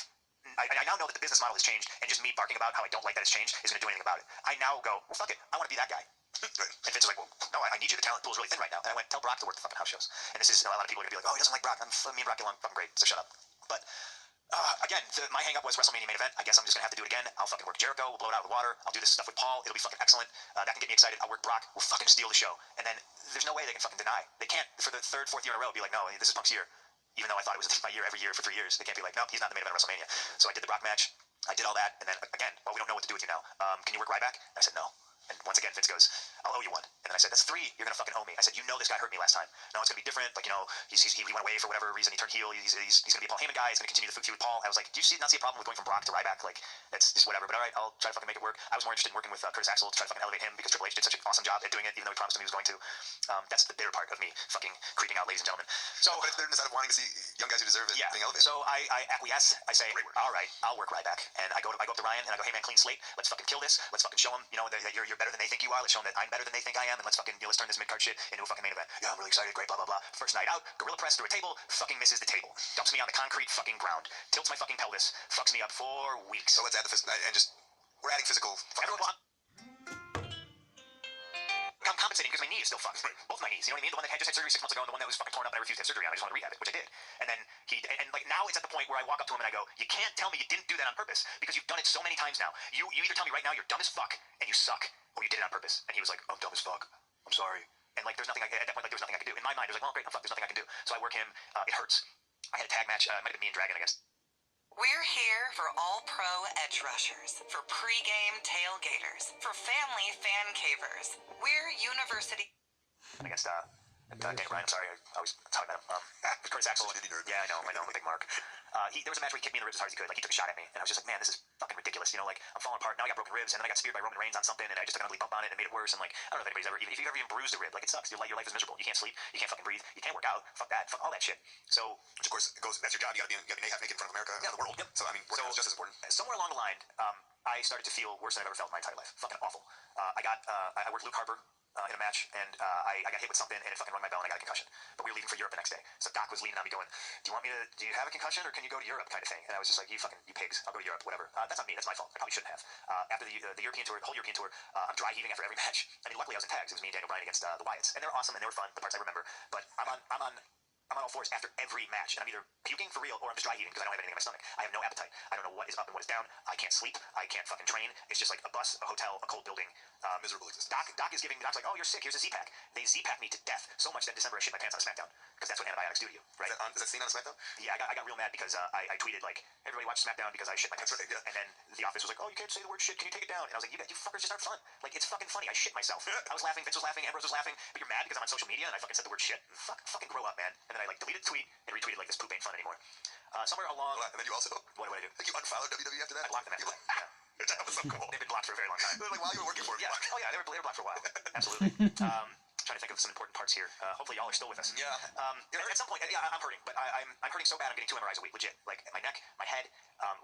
A: I now know that the business model has changed, and just me barking about how I don't like that it's changed isn't going to do anything about it. I now go, well, fuck it, I want to be that guy. And Vince was like, well, no, I need you. The talent pool is really thin right now. And I went, tell Brock to work the fucking house shows. And this is, a lot of people are going to be like, oh, he doesn't like Brock. Me and Brock get along fucking great, so shut up. But again, my hang up was WrestleMania main event. I guess I'm just going to have to do it again. I'll fucking work Jericho. We'll blow it out of the water. I'll do this stuff with Paul. It'll be fucking excellent. That can get me excited. I'll work Brock. We'll fucking steal the show. And then there's no way they can fucking deny. They can't, for the third, fourth year in a row, be like, no, this is Punk's year. Even though I thought it was my year every year for 3 years. They can't be like, no, he's not in the main event of WrestleMania. So I did the Brock match. I did all that. And then, again, well, we don't know what to do with you now. Can you work Ryback? And I said, no. And once again, Vince goes, I'll owe you one. And then I said, that's 3. You're going to fucking owe me. I said, you know this guy hurt me last time. No, it's going to be different. Like, he went away for whatever reason. He turned heel. He's going to be a Paul Heyman guy. He's going to continue the feud with Paul. I was like, do you not see a problem with going from Brock to Ryback? Like, that's just whatever. But all right, I'll try to fucking make it work. I was more interested in working with Curtis Axel to try to fucking elevate him because Triple H did such an awesome job at doing it, even though he promised him he was going to. That's the bitter part of me fucking creeping out, ladies and gentlemen. So,
B: but if they're inside of wanting to see young guys who deserve it being elevated.
A: So I acquiesce. I say, all right, I'll work Ryback. And I go up to Ryan and I go, hey man, clean slate. Let's fucking kill this. Let's fucking show him, that you're better than they think you are. Let's show them that I'm better than they think I am, and let's fucking let's turn this mid-card shit into a fucking main event. Yeah, I'm really excited. Great, blah blah blah. First night out, gorilla press through a table, fucking misses the table, dumps me on the concrete fucking ground, tilts my fucking pelvis, fucks me up for weeks.
B: So let's add the and just we're adding physical.
A: I'm compensating because my knee is still fucked. Both my knees. You know what I mean? The one that had just had surgery 6 months ago, and the one that was fucking torn up, and I refused to have surgery on. I just wanted to rehab it, which I did. And then like now it's at the point where I walk up to him and I go, you can't tell me you didn't do that on purpose because you've done it so many times now. You either tell me right now you're dumb as fuck and you suck, or you did it on purpose. And he was like, I'm dumb as fuck. I'm sorry. And like, there's nothing at that point, like there was nothing I could do. In my mind, it was like, well, great, I'm fucked. There's nothing I can do. So I work him. It hurts. I had a tag match. It might have been me and Dragon against.
C: We're here for all pro edge rushers, for pre-game tailgaters, for family fan cavers. We're university.
A: Against Daniel Bryan. I'm sorry, I was talking about him. Curtis Axel. Yeah, I know, I'm a big mark. There was a match where he kicked me in the ribs as hard as he could. Like, he took a shot at me, and I was just like, man, this is fucking ridiculous. Like, I'm falling apart. Now I got broken ribs, and then I got speared by Roman Reigns on something, and I just took an ugly bump on it and made it worse. And like, I don't know if anybody's ever, if you've ever even bruised a rib, like, it sucks. Your life is miserable. You can't sleep. You can't fucking breathe. You can't work out. Fuck that. Fuck all that shit. So,
B: which of course goes. That's your job. You gotta be half naked in front of America, and the world. Yep. So I mean, working out is just as important.
A: Somewhere along the line, I started to feel worse than I've ever felt in my entire life. Fucking awful. I worked Luke Harper in a match, and I got hit with something, and it fucking rung my bell, and I got a concussion. But we were leaving for Europe the next day. So Doc was leaning on me going, do you have a concussion, or can you go to Europe, kind of thing? And I was just like, you pigs, I'll go to Europe, whatever. That's not me, that's my fault. I probably shouldn't have. After the European tour, the whole European tour, I'm dry heaving after every match. I mean, luckily I was in tags. It was me and Daniel Bryan against the Wyatts. And they were awesome, and they were fun, the parts I remember. But I'm on all fours after every match, and I'm either puking for real or I'm just dry heaving because I don't have anything in my stomach. I have no appetite. I don't know what is up and what is down. I can't sleep. I can't fucking train. It's just like a bus, a hotel, a cold building.
B: Miserable existence.
A: Doc's like, oh, you're sick. Here's a Z-Pack. They Z-Pack me to death so much that in December I shit my pants on a SmackDown because that's what antibiotics do to you, right?
B: Is that seen on SmackDown?
A: Yeah, I got real mad because I tweeted like, everybody watch SmackDown because I shit my pants.
B: That's right, yeah.
A: And then the office was like, oh, you can't say the word shit. Can you take it down? And I was like, you fuckers just aren't fun. Like, it's fucking funny. I shit myself. I was laughing. Vince was laughing. Ambrose was laughing. But you're mad because I'm on social media and I fucking said the word shit. Fucking grow up, man. And then I like deleted the tweet and retweeted like, this poop ain't fun anymore. Somewhere along.
B: And then you also.
A: What do I do?
B: Like, you unfollowed WWE after that?
A: I blocked them after that. Yeah.
B: That was so cool.
A: They've been blocked for a very long time.
B: Like, while you were working for it.
A: Yeah. Oh yeah, they were blocked for a while. Absolutely. Trying to think of some important parts here. Hopefully y'all are still with us.
B: Yeah.
A: At some point, yeah, I'm hurting, but I'm hurting so bad. I'm getting 2 MRIs a week, legit. Like my neck, my head.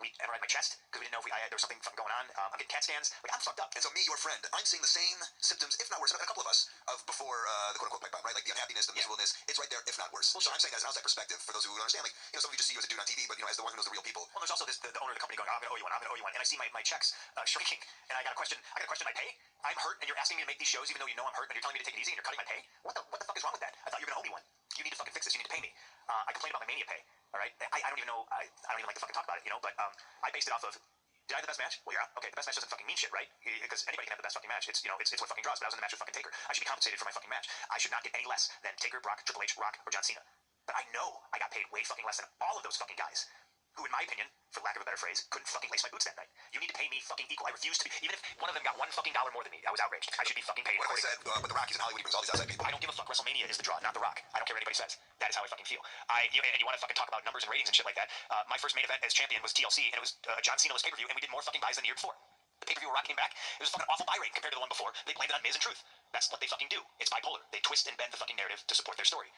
A: We MRI'd my chest because we didn't know if there was something fucking going on. I'm getting CAT scans. Like, I'm fucked up.
B: And so me, your friend, I'm seeing the same symptoms, if not worse. A couple of us of before the quote unquote pipe bomb, right? Like the unhappiness, the miserableness. It's right there, if not worse. Well, so I'm saying that as an outside perspective for those who understand. Like, some of you just see you as a dude on TV, but as the one who knows the real people.
A: Well, there's also the owner of the company going, I'm gonna owe you one. I'm gonna owe you one. And I see my checks shrinking, and I got a question my pay. I'm hurt, and you're asking me to make these shows even though you know I'm hurt, and you're telling me to take it easy, and you're cutting my pay. What the fuck is wrong with that? I thought you were gonna owe me one. You need to fucking fix this. You need to pay me. I complained about my Mania pay. All right. I don't even know. I don't even like to fucking talk about it. But I based it off of. Did I have the best match? Well, yeah. Okay, the best match doesn't fucking mean shit, right? Because anybody can have the best fucking match. It's it's what fucking draws. But I was in the match with fucking Taker. I should be compensated for my fucking match. I should not get any less than Taker, Brock, Triple H, Rock, or John Cena. But I know I got paid way fucking less than all of those fucking guys, who, in my opinion, for lack of a better phrase, couldn't fucking lace my boots that night. You need to pay me fucking equal. I refuse to be. Even if one of them got $1 fucking more than me, I was outraged. I should be fucking paid.
B: What if I said, but The Rock, he's in Hollywood, he brings all these outside people.
A: I don't give a fuck. WrestleMania is the draw, not The Rock. I don't care what anybody says. That is how I fucking feel. And you want to fucking talk about numbers and ratings and shit like that. My first main event as champion was TLC, and it was John Cena-less pay-per-view, and we did more fucking buys than the year before. The pay-per-view where Rock came back, it was a fucking awful buy rate compared to the one before. They blamed it on Miz and Truth. That's what they fucking do. It's bipolar. They twist and bend the fucking narrative to support their story.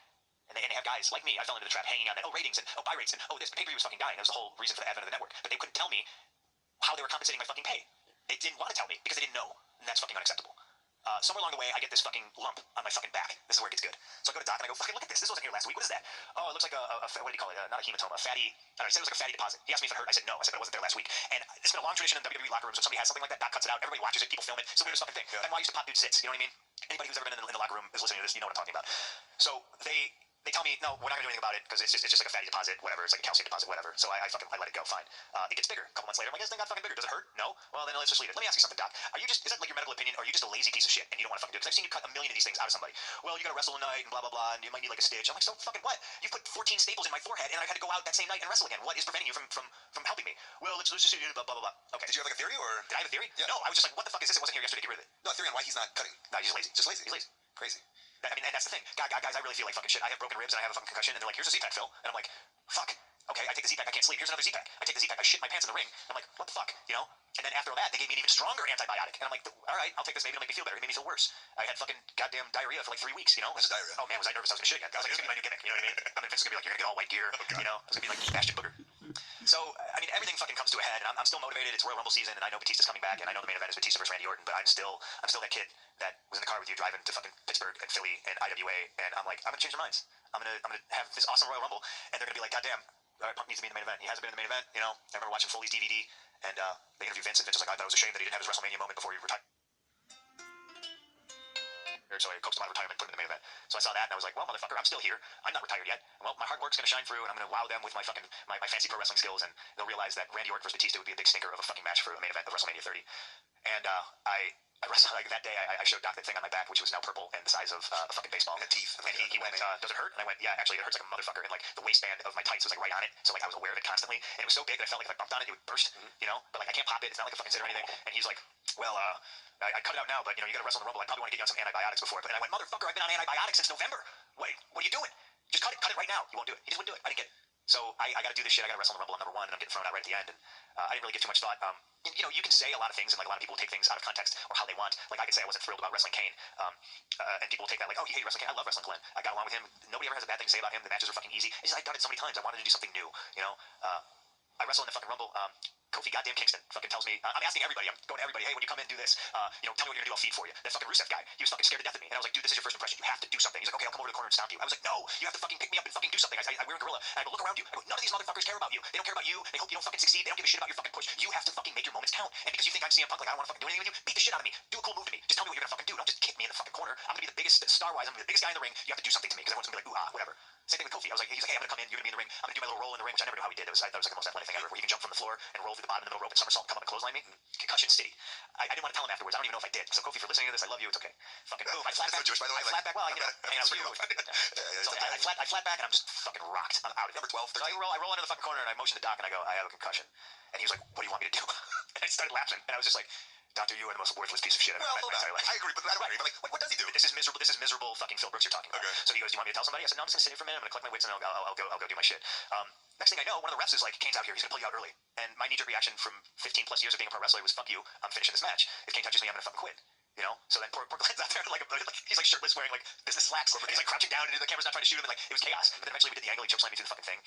A: And they have guys like me. I fell into the trap hanging on that. Oh, ratings and buy rates and this pay-per-view was fucking dying. That was the whole reason for the advent of the network. But they couldn't tell me how they were compensating my fucking pay. They didn't want to tell me because they didn't know, and that's fucking unacceptable. Somewhere along the way, I get this fucking lump on my fucking back. This is where it gets good. So I go to Doc and I go, fucking look at this. This wasn't here last week. What is that? Oh, it looks like what do you call it? Not a hematoma, a fatty. I don't know, he said it was like a fatty deposit. He asked me if it hurt. I said no. I said, but it wasn't there last week. And it's been a long tradition in WWE locker rooms. When somebody has something like that, Doc cuts it out. Everybody watches it. People film it. It's the weirdest fucking thing. That's why I used to pop dudes' zits. You know what I mean? Anybody who's ever been in the locker room is listening to this. You know what I'm talking about. So they tell me, no, we're not gonna do anything about it because it's just like a fatty deposit, whatever. It's like a calcium deposit, whatever. So I let it go, fine. It gets bigger. A couple months later, I'm like, this thing got fucking bigger. Does it hurt? No. Well, then let's just leave it. Let me ask you something, Doc. Is that like your medical opinion, or are you just a lazy piece of shit and you don't want to fucking do it? Because I've seen you cut a million of these things out of somebody. Well, you gotta wrestle tonight and blah blah blah, and you might need like a stitch. I'm like, so fucking what? You put 14 staples in my forehead, and I had to go out that same night and wrestle again. What is preventing you from helping me? Well, let's just blah blah blah. Okay.
B: Did you have like a theory, or
A: did I have a theory?
B: Yeah.
A: No, I was just like, what the fuck is this? It wasn't here yesterday. Get rid of it.
B: no theory on why he's not cutting?
A: No, he's just lazy.
B: Just lazy.
A: He's lazy.
B: Crazy.
A: I mean, and that's the thing. Guys, I really feel like fucking shit. I have broken ribs and I have a fucking concussion, and they're like, here's a Z-Pack, Phil. And I'm like, fuck. Okay, I take the Z-Pack, I can't sleep. Here's another Z-Pack. I take the Z-Pack, I shit my pants in the ring. I'm like, what the fuck, you know? And then after all that, they gave me an even stronger antibiotic. And I'm like, all right, I'll take this, maybe it'll make me feel better. It made me feel worse. I had fucking goddamn diarrhea for like 3 weeks, you know?
B: What's diarrhea?
A: Oh man, was I nervous I was gonna shit again. I was like, this is gonna be my new gimmick, you know what I mean? I mean, Vince is gonna be like, you're gonna get all white gear, you know? It's gonna be like Bastion Booger. So, I mean, everything fucking comes to a head, and I'm still motivated. It's Royal Rumble season, and I know Batista's coming back, and I know the main event is Batista versus Randy Orton, but I'm still that kid that was in the car with you driving to fucking Pittsburgh and Philly and IWA, and I'm like, I'm gonna change their minds. I'm gonna have this awesome Royal Rumble, and they're gonna be like, goddamn, Punk needs to be in the main event. He hasn't been in the main event, you know? I remember watching Foley's DVD, and they interviewed Vince, and Vince was like, I thought it was a shame that he didn't have his WrestleMania moment before he retired. So I coaxed him out of retirement, put him in the main event. So I saw that, and I was like, well, motherfucker, I'm still here. I'm not retired yet. Well, my hard work's gonna shine through, and I'm gonna wow them with my fucking my fancy pro wrestling skills, and they'll realize that Randy Orton versus Batista would be a big stinker of a fucking match for the main event of WrestleMania 30. And I wrestled like that day. I showed Doc that thing on my back, which was now purple and the size of a fucking baseball.
B: And teeth.
A: And he went, does it hurt? And I went, yeah, actually, it hurts like a motherfucker. And like the waistband of my tights was like right on it, so like I was aware of it constantly. And it was so big that I felt like if I bumped on it, it would burst. You know, but like I can't pop it. It's not like a fucking zit or anything. And he's like, well, I cut it out now, but you know, you gotta wrestle in the Rumble. I probably want to get you on some antibiotics before. And I went, motherfucker, I've been on antibiotics since November. What are you doing? Just cut it right now. You won't do it. He just wouldn't do it. I didn't get it. So I got to do this shit. I got to wrestle in the Rumble. I'm number one, and I'm getting thrown out right at the end. And I didn't really give too much thought. You know, you can say a lot of things, and like a lot of people will take things out of context or how they want. Like I could say I wasn't thrilled about wrestling Kane, and people will take that like, oh, you hate wrestling Kane. I love wrestling Glenn. I got along with him. Nobody ever has a bad thing to say about him. The matches are fucking easy. It's just, I've done it so many times. I wanted to do something new. You know, I wrestle in the fucking Rumble. Kofi goddamn Kingston fucking tells me, I'm asking everybody, I'm going to everybody, hey, when you come in, do this. You know, tell me what you're gonna do, I'll feed for you. That fucking Rusev guy, he was fucking scared to death of me. And I was like, dude, this is your first impression. You have to do something. He's like, okay, I'll come over to the corner and stomp you. I was like, no, you have to fucking pick me up and fucking do something. We're a gorilla. And I go, look around you. I go, none of these motherfuckers care about you. They don't care about you. They hope you don't fucking succeed. They don't give a shit about your fucking push. You have to fucking make your moments count. And because you think I'm CM Punk, like I don't want to fucking do anything with you, beat the shit out of me. Do a cool move to me. Just tell me what you're gonna fucking do. Don't just kick me in the fucking corner. I'm gonna be the biggest star-wise. I'm gonna be the biggest guy in the ring. You have to do something to me because everyone's gonna be like, ooh, ah, whatever. Same thing with Kofi. I was like, he's like, hey, I'm gonna come in. You're gonna be in the ring. I'm gonna do my little roll in the ring, which I never knew how he did. That was like the most athletic thing ever, where you can jump from the floor and roll through the bottom of the middle rope and somersault and come up and clothesline me. Concussion City. I didn't want to tell him afterwards. I don't even know if I did. So Kofi, for listening to this, I love you. It's okay. Fucking boom. I flat back.
B: Jewish, by the way.
A: I flat back. Well, you know, hanging out with you. So I flat back, and I'm just fucking rocked. I'm out of it.
B: Number 12.
A: So I roll into the fucking corner, and I motion to Doc, and I go, I have a concussion. And he was like, what do you want me to do? And I started laughing, and I was just like, Doctor, you are the most worthless piece of shit I've ever met in my entire life.
B: I agree, but I don't agree. But like, what does he do?
A: This is miserable fucking Phil Brooks you're talking about.
B: Okay.
A: So he goes, do you want me to tell somebody? I said, no, I'm just gonna sit here for a minute. I'm gonna collect my wits and I'll go do my shit. Next thing I know, one of the refs is like, Kane's out here. He's gonna pull you out early. And my knee-jerk reaction from 15 plus years of being a pro wrestler was, fuck you. I'm finishing this match. If Kane touches me, I'm gonna fucking quit. You know? So then poor Glenn's out there like he's like shirtless, wearing like business slacks. And he's like crouching down, and the camera's not trying to shoot him. And like it was chaos. But then eventually we did the angle. He chokeslammed me through the fucking thing.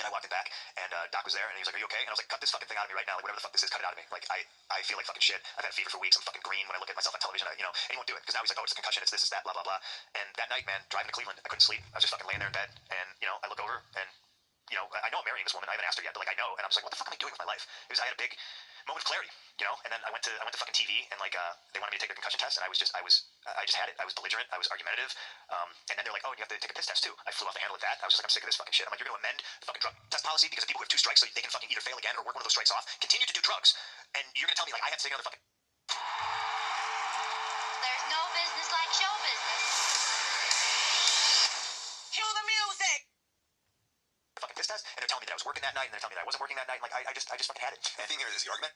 A: And I walked in back, and Doc was there, and he was like, are you okay? And I was like, cut this fucking thing out of me right now. Like, whatever the fuck this is, cut it out of me. Like, I feel like fucking shit. I've had a fever for weeks. I'm fucking green when I look at myself on television. You know, and he won't do it. Because now he's like, oh, it's a concussion, it's this, it's that, blah, blah, blah. And that night, man, driving to Cleveland, I couldn't sleep. I was just fucking laying there in bed, and, you know, I look over, and, you know, I know I'm marrying this woman. I haven't asked her yet, but, like, I know. And I was like, what the fuck am I doing with my life? I had a big moment of clarity, you know? And then I went to fucking TV, and, like, they wanted me to take a concussion test, and I just had it. I was belligerent. I was argumentative. And then they're like, oh, and you have to take a piss test too. I flew off the handle with that. I was just like, I'm sick of this fucking shit. I'm like, you're gonna amend the fucking drug test policy because of people who have 2 strikes so they can fucking either fail again or work one of those strikes off. Continue to do drugs. And you're gonna tell me like I have to take another fucking
E: There's no business like show business.
C: Cue the music!
A: fucking piss test, and they're telling me that I was working that night, and they're telling me that I wasn't working that night. And like I just fucking had it.
B: The thing here is the argument.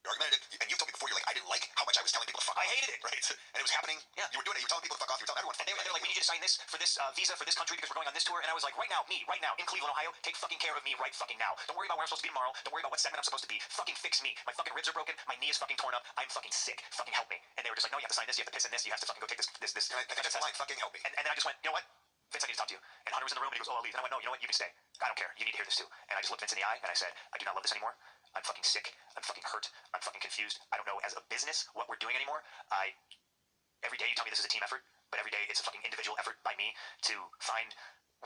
B: And you've told me before, you're like, I didn't like how much I was telling people to fuck off.
A: I hated it.
B: Right. And it was happening.
A: Yeah.
B: You were doing it. You were telling people to fuck off. You were telling everyone.
A: And they're like, we need you to sign this for this visa for this country because we're going on this tour. And I was like, right now, in Cleveland, Ohio, take fucking care of me right fucking now. Don't worry about where I'm supposed to be tomorrow. Don't worry about what segment I'm supposed to be. Fucking fix me. My fucking ribs are broken. My knee is fucking torn up. I'm fucking sick. Fucking help me. And they were just like, no, you have to sign this. You have to piss in this. You have to fucking go take this.
B: I think that's like, fucking help me.
A: And then I just went, you know what? Vince, I need to talk to you. And Hunter was in the room, and he goes, oh, I'll leave. And I went, no, you know what? You can stay. I don't care. You need to hear this too. And I just looked Vince in the eye and I said, I do not love this anymore. I'm fucking sick. I'm fucking hurt. I'm fucking confused. I don't know as a business what we're doing anymore. Every day you tell me this is a team effort, but every day it's a fucking individual effort by me to find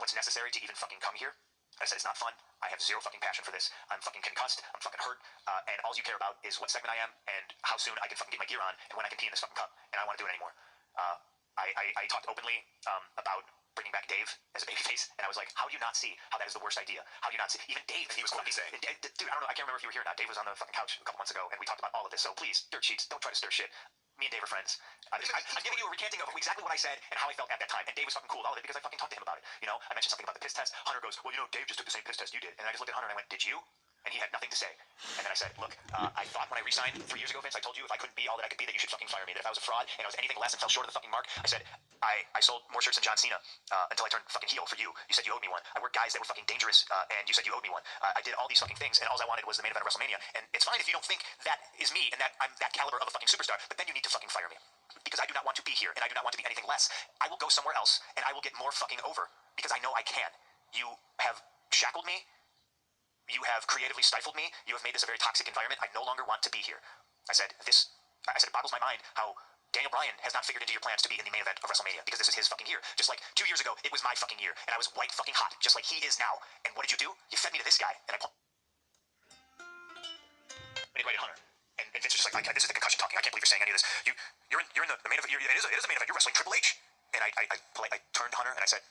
A: what's necessary to even fucking come here. I said it's not fun. I have zero fucking passion for this. I'm fucking concussed. I'm fucking hurt. And all you care about is what segment I am and how soon I can fucking get my gear on and when I can pee in this fucking cup. And I don't want to do it anymore. I talked openly about bringing back Dave as a babyface, and I was like, how do you not see how that is the worst idea? How do you not see? Even Dave, he was fucking saying, dude, I don't know, I can't remember if you were here or not. Dave was on the fucking couch a couple months ago, and we talked about all of this. So please, dirt sheets, don't try to stir shit. Me and Dave are friends. I'm giving you a recanting of exactly what I said and how I felt at that time. And Dave was fucking cool with all of it because I fucking talked to him about it. You know, I mentioned something about the piss test. Hunter goes, well, you know, Dave just took the same piss test you did. And I just looked at Hunter and I went, did you? And he had nothing to say. And then I said, look, I thought when I resigned 3 years ago, Vince, I told you if I couldn't be all that I could be, that you should fucking fire me. That if I was a fraud and I was anything less and fell short of the fucking mark, I said, I sold more shirts than John Cena until I turned fucking heel for you. You said you owed me one. I worked guys that were fucking dangerous and you said you owed me one. I did all these fucking things and all I wanted was the main event of WrestleMania. And it's fine if you don't think that is me and that I'm that caliber of a fucking superstar, but then you need to fucking fire me. Because I do not want to be here and I do not want to be anything less. I will go somewhere else and I will get more fucking over because I know I can. You have shackled me. You have creatively stifled me. You have made this a very toxic environment. I no longer want to be here. I said, it boggles my mind how Daniel Bryan has not figured into your plans to be in the main event of WrestleMania because this is his fucking year. Just like 2 years ago, it was my fucking year and I was white fucking hot, just like he is now. And what did you do? You fed me to this guy and I invited Hunter. And Vince was just like, this is the concussion talking. I can't believe you're saying any of this. You're in the main event. It is a main event. You're wrestling Triple H. And I turned to Hunter and I said,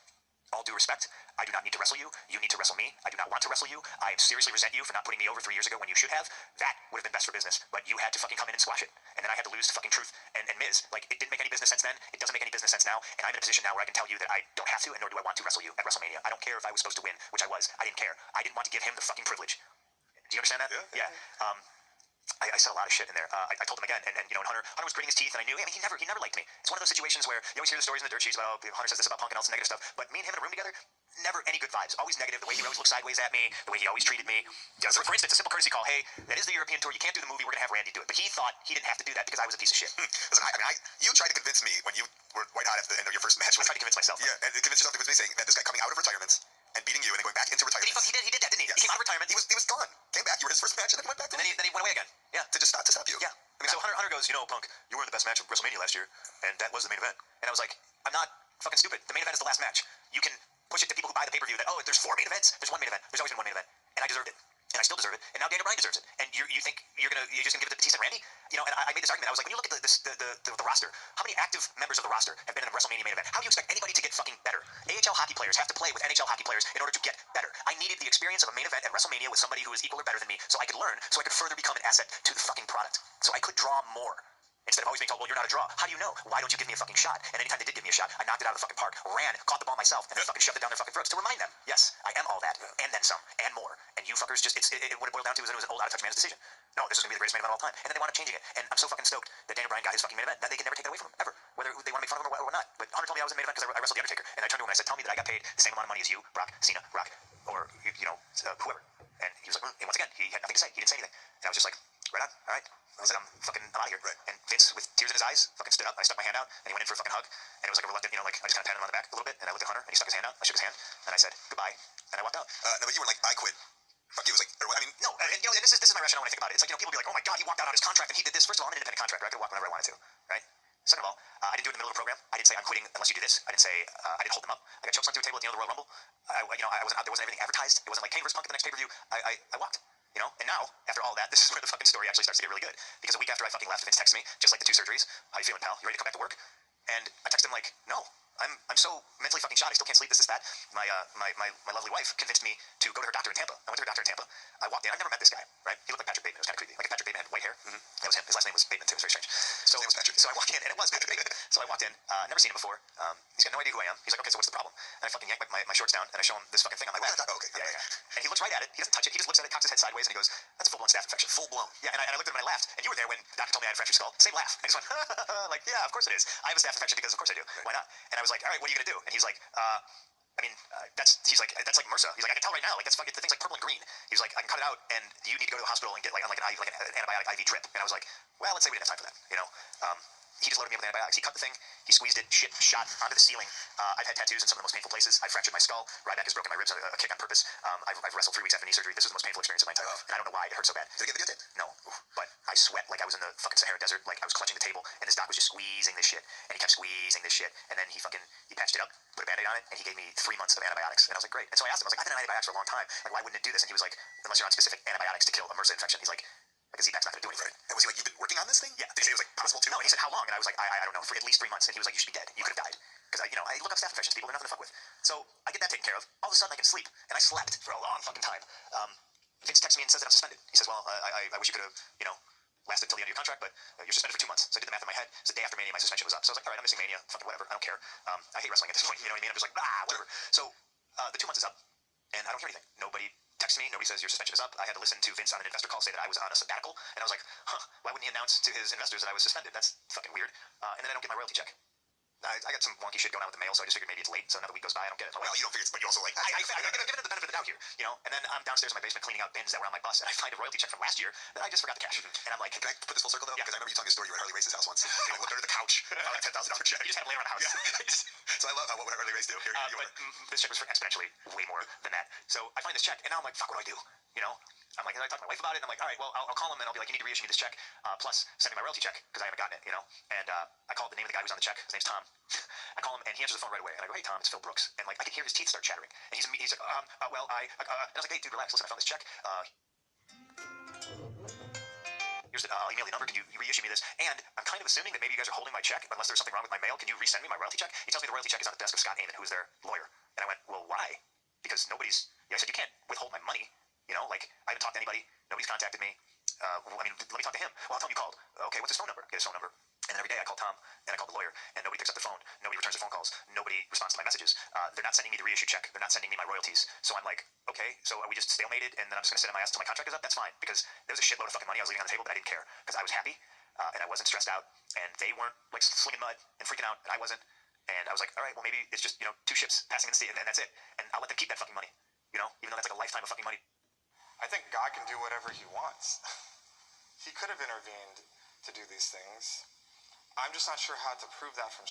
A: all due respect, I do not need to wrestle you. You need to wrestle me. I do not want to wrestle you. I seriously resent you for not putting me over 3 years ago when you should have. That would have been best for business. But you had to fucking come in and squash it. And then I had to lose to fucking Truth and Miz. Like, it didn't make any business sense then. It doesn't make any business sense now. And I'm in a position now where I can tell you that I don't have to and nor do I want to wrestle you at WrestleMania. I don't care if I was supposed to win, which I was. I didn't care. I didn't want to give him the fucking privilege. Do you understand that? Yeah. I said a lot of shit in there. I told him again, and you know, and Hunter was gritting his teeth, and I knew, I mean, he never liked me. It's one of those situations where you always hear the stories in the dirt sheets about, oh, Hunter says this about Punk and all this negative stuff, but me and him in a room together, never any good vibes. Always negative. The way he always looked sideways at me, the way he always treated me. For instance, a simple courtesy call, hey, that is the European tour, you can't do the movie, we're gonna have Randy do it. But he thought he didn't have to do that because I was a piece of shit.
B: Listen, you tried to convince me when you were white hot after the end of your first match.
A: I tried to convince myself.
B: Yeah, and convince yourself to convince me saying that this guy coming out of retirement and beating you and then going back into retirement.
A: He did that, didn't he?
B: Yes.
A: He came out of retirement.
B: He was gone. Came back. You were his first match and then went back.
A: And then he went away again. Yeah.
B: To stop you.
A: Yeah. I mean, so Hunter goes, you know, Punk, you were in the best match of WrestleMania last year, and that was the main event. And I was like, I'm not fucking stupid. The main event is the last match. You can push it to people who buy the pay-per-view that, oh, there's 4 main events. There's 1 main event. There's always been 1 main event. And I deserved it. And I still deserve it. And now Daniel Bryan deserves it. And you think you're just gonna give it to Batista and Randy? You know, and I made this argument. I was like, when you look at the roster, how many active members of the roster have been in a WrestleMania main event? How do you expect anybody to get fucking better? AHL hockey players have to play with NHL hockey players in order to get better. I needed the experience of a main event at WrestleMania with somebody who was equal or better than me, so I could learn, so I could further become an asset to the fucking product. So I could draw more. Instead of always being told, well, you're not a draw. How do you know? Why don't you give me a fucking shot? And anytime they did give me a shot, I knocked it out of the fucking park, ran, caught the ball myself, and then fucking shoved it down their fucking throats to remind them, yes, I am all that, and then some, and more. And you fuckers just, what it boiled down to is that it was an old out-of-touch man's decision. No, this is going to be the greatest main event of all time. And then they wound up changing it. And I'm so fucking stoked that Daniel Bryan got his fucking main event that they can never take that away from him, ever. Whether they want to make fun of him or not. But Hunter told me I was in the main event because I wrestled The Undertaker. And I turned to him and I said, tell me that I got paid the same amount of money as you, Brock, Cena, Rock, or, you know, whoever. And he was like, and once again, he had nothing to say. He didn't say anything. And I was just like, right on, all right. I said, I'm out of here. Right. And Vince, with tears in his eyes, fucking stood up. I stuck my hand out, and he went in for a fucking hug. And it was like a reluctant, you know, like I just kind of patted him on the back a little bit, and I looked at Hunter, and he stuck his hand out. I shook his hand, and I said, goodbye, and I walked out.
B: No, but you were like, I quit. Fuck you. It was like, I mean,
A: no, and you know, and this is my rationale when I think about it. It's like, you know, people be like, oh my god, he walked out on his contract and he did this. First of all, I'm an independent contractor. I could walk whenever I wanted to, right? Second of all, I didn't do it in the middle of the program. I didn't say I'm quitting unless you do this. I didn't say I didn't hold them up. I got chokeslammed through a table at the end of the Royal Rumble. You know, I wasn't out. There wasn't everything advertised. It wasn't like Kane vs Punk at the next pay-per-view. I walked. You know, and now, after all that, this is where the fucking story actually starts to get really good. Because a week after I fucking left, Vince texts me, just like the 2 surgeries. How you feeling, pal? You ready to come back to work? And I text him like, no, I'm so mentally fucking shot. I still can't sleep. This, that. My lovely wife convinced me to go to her doctor in Tampa. I went to her doctor in Tampa. I walked in. I've never met this guy, right? He looked like Patrick Bateman. It was kind of creepy. Like if Patrick Bateman had white hair. Mm-hmm. That was him. His last name was Bateman too. It was very strange. So
B: his name was Patrick.
A: So I walk in, and it was Patrick Bateman. So I walked in. Never seen him before. He's got no idea who I am. He's like, okay, so what's the problem? And I fucking yank my shorts down, and I show him this fucking thing on my lap.
B: Oh, okay.
A: Yeah. And he looks right at it. He doesn't touch it. He just looks at it, cocks his head sideways, and he goes, that's a full-blown staph infection. Full-blown. Yeah, and I looked at him and I laughed. And you were there when the doctor told me I had a fractured skull. Same laugh. I just went, like, yeah, of course it is. I have a staph infection because of course I do. Right. Why not? And I was like, all right, what are you gonna do? And he's like, that's like MRSA. He's like, I can tell right now, like that's fucking, the thing's like purple and green. He's like, I can cut it out, and you need to go to the hospital and get like an antibiotic IV drip. And I was like, well, let's say we didn't have time for that, you know. he just loaded me up with antibiotics. He cut the thing, he squeezed it, shit shot onto the ceiling. I've had tattoos in some of the most painful places. I fractured my skull. Ryback has broken my ribs, a kick on purpose. I've wrestled 3 weeks after knee surgery. This was the most painful experience of my entire life, and I don't know why it hurt so bad.
B: Did you get videotape?
A: No, but I sweat like I was in the fucking Sahara Desert. Like I was clutching the table, and this doc was just squeezing this shit, and he kept squeezing this shit, and then he patched it up, put a band-aid on it, and he gave me 3 months of antibiotics. And I was like, great. And so I asked him, I was like, I've been on antibiotics for a long time. Like, why wouldn't it do this? And he was like, unless you're on specific antibiotics to kill a MRSA infection. He's like a Z-Pac's not going to do anything.
B: Right. And was he like, you've been working on this thing?
A: Yeah.
B: Did he say it was like possible too?
A: No, and he said, how long? And I was like, I don't know, for at least 3 months. And he was like, you should be dead. You could have died. Because I look up staph infections, people, they're nothing to fuck with. So I get that taken care of. All of a sudden I can sleep. And I slept for a long fucking time. Vince texts me and says that I'm suspended. He says, well, I wish you could have, lasted till the end of your contract, but you're suspended for 2 months. So I did the math in my head. It's the day after Mania, my suspension was up. So I was like, all right, I'm missing Mania. Fucking whatever. I don't care. I hate wrestling at this point. You know what I mean? I'm just like, whatever. So the 2 months is up, and I don't hear anything. Nobody texts me. Nobody says your suspension is up. I had to listen to Vince on an investor call say that I was on a sabbatical, and I was like, why wouldn't he announce to his investors that I was suspended? That's fucking weird. And then I don't get my royalty check. I got some wonky shit going on with the mail, so I just figured maybe it's late. So now the week goes by, I don't get it.
B: Well, you don't figure it's, but you also like,
A: I give it the benefit of the doubt here, And then I'm downstairs in my basement cleaning out bins that were on my bus, and I find a royalty check from last year that I just forgot to cash. And I'm like,
B: can I put this full circle though?
A: Yeah.
B: Because I remember you telling a story. You were at Harley Race's house once. You looked under the couch, found a $10,000 check.
A: you just had to lay around the house.
B: Yeah. So I love what Harley Race do. Here you
A: But
B: are.
A: this check was for exponentially way more than that. So I find this check, and now I'm like, fuck, what do I do? I'm like, and I talk to my wife about it, and I'm like, all right, well, I'll call him, and I'll be like, you need to reissue me this check, plus send me my royalty check, because I haven't gotten it, And I called the name of the guy who's on the check. His name's Tom. I call him, and he answers the phone right away, and I go, hey, Tom, it's Phil Brooks. And, like, I can hear his teeth start chattering. And he's like, and I was like, hey, dude, relax. Listen, I found this check. Here's the, I'll email the number. Can you reissue me this? And I'm kind of assuming that maybe you guys are holding my check, unless there's something wrong with my mail. Can you resend me my royalty check? He tells me the royalty check is on the desk of Scott Amon, who is their lawyer. And I went, well, why? Because I said, you can't withhold my money. Like, I haven't talked to anybody. Nobody's contacted me. Let me talk to him. Well, I'll tell him you called. Okay, what's his phone number? Get his phone number. And then every day I call Tom, and I call the lawyer, and nobody picks up the phone. Nobody returns their phone calls. Nobody responds to my messages. They're not sending me the reissue check. They're not sending me my royalties. So I'm like, okay, so are we just stalemated, and then I'm just going to sit on my ass until my contract is up? That's fine, because there was a shitload of fucking money I was leaving on the table, but I didn't care, because I was happy, and I wasn't stressed out, and they weren't, like, slinging mud and freaking out, and I wasn't. And I was like, all right, well, maybe it's just, 2 ships passing in the sea, and that's it. And I'll let them keep that fucking money, even though that's like a lifetime of fucking money.
F: I think God can do whatever he wants. He could have intervened to do these things. I'm just not sure how to prove that from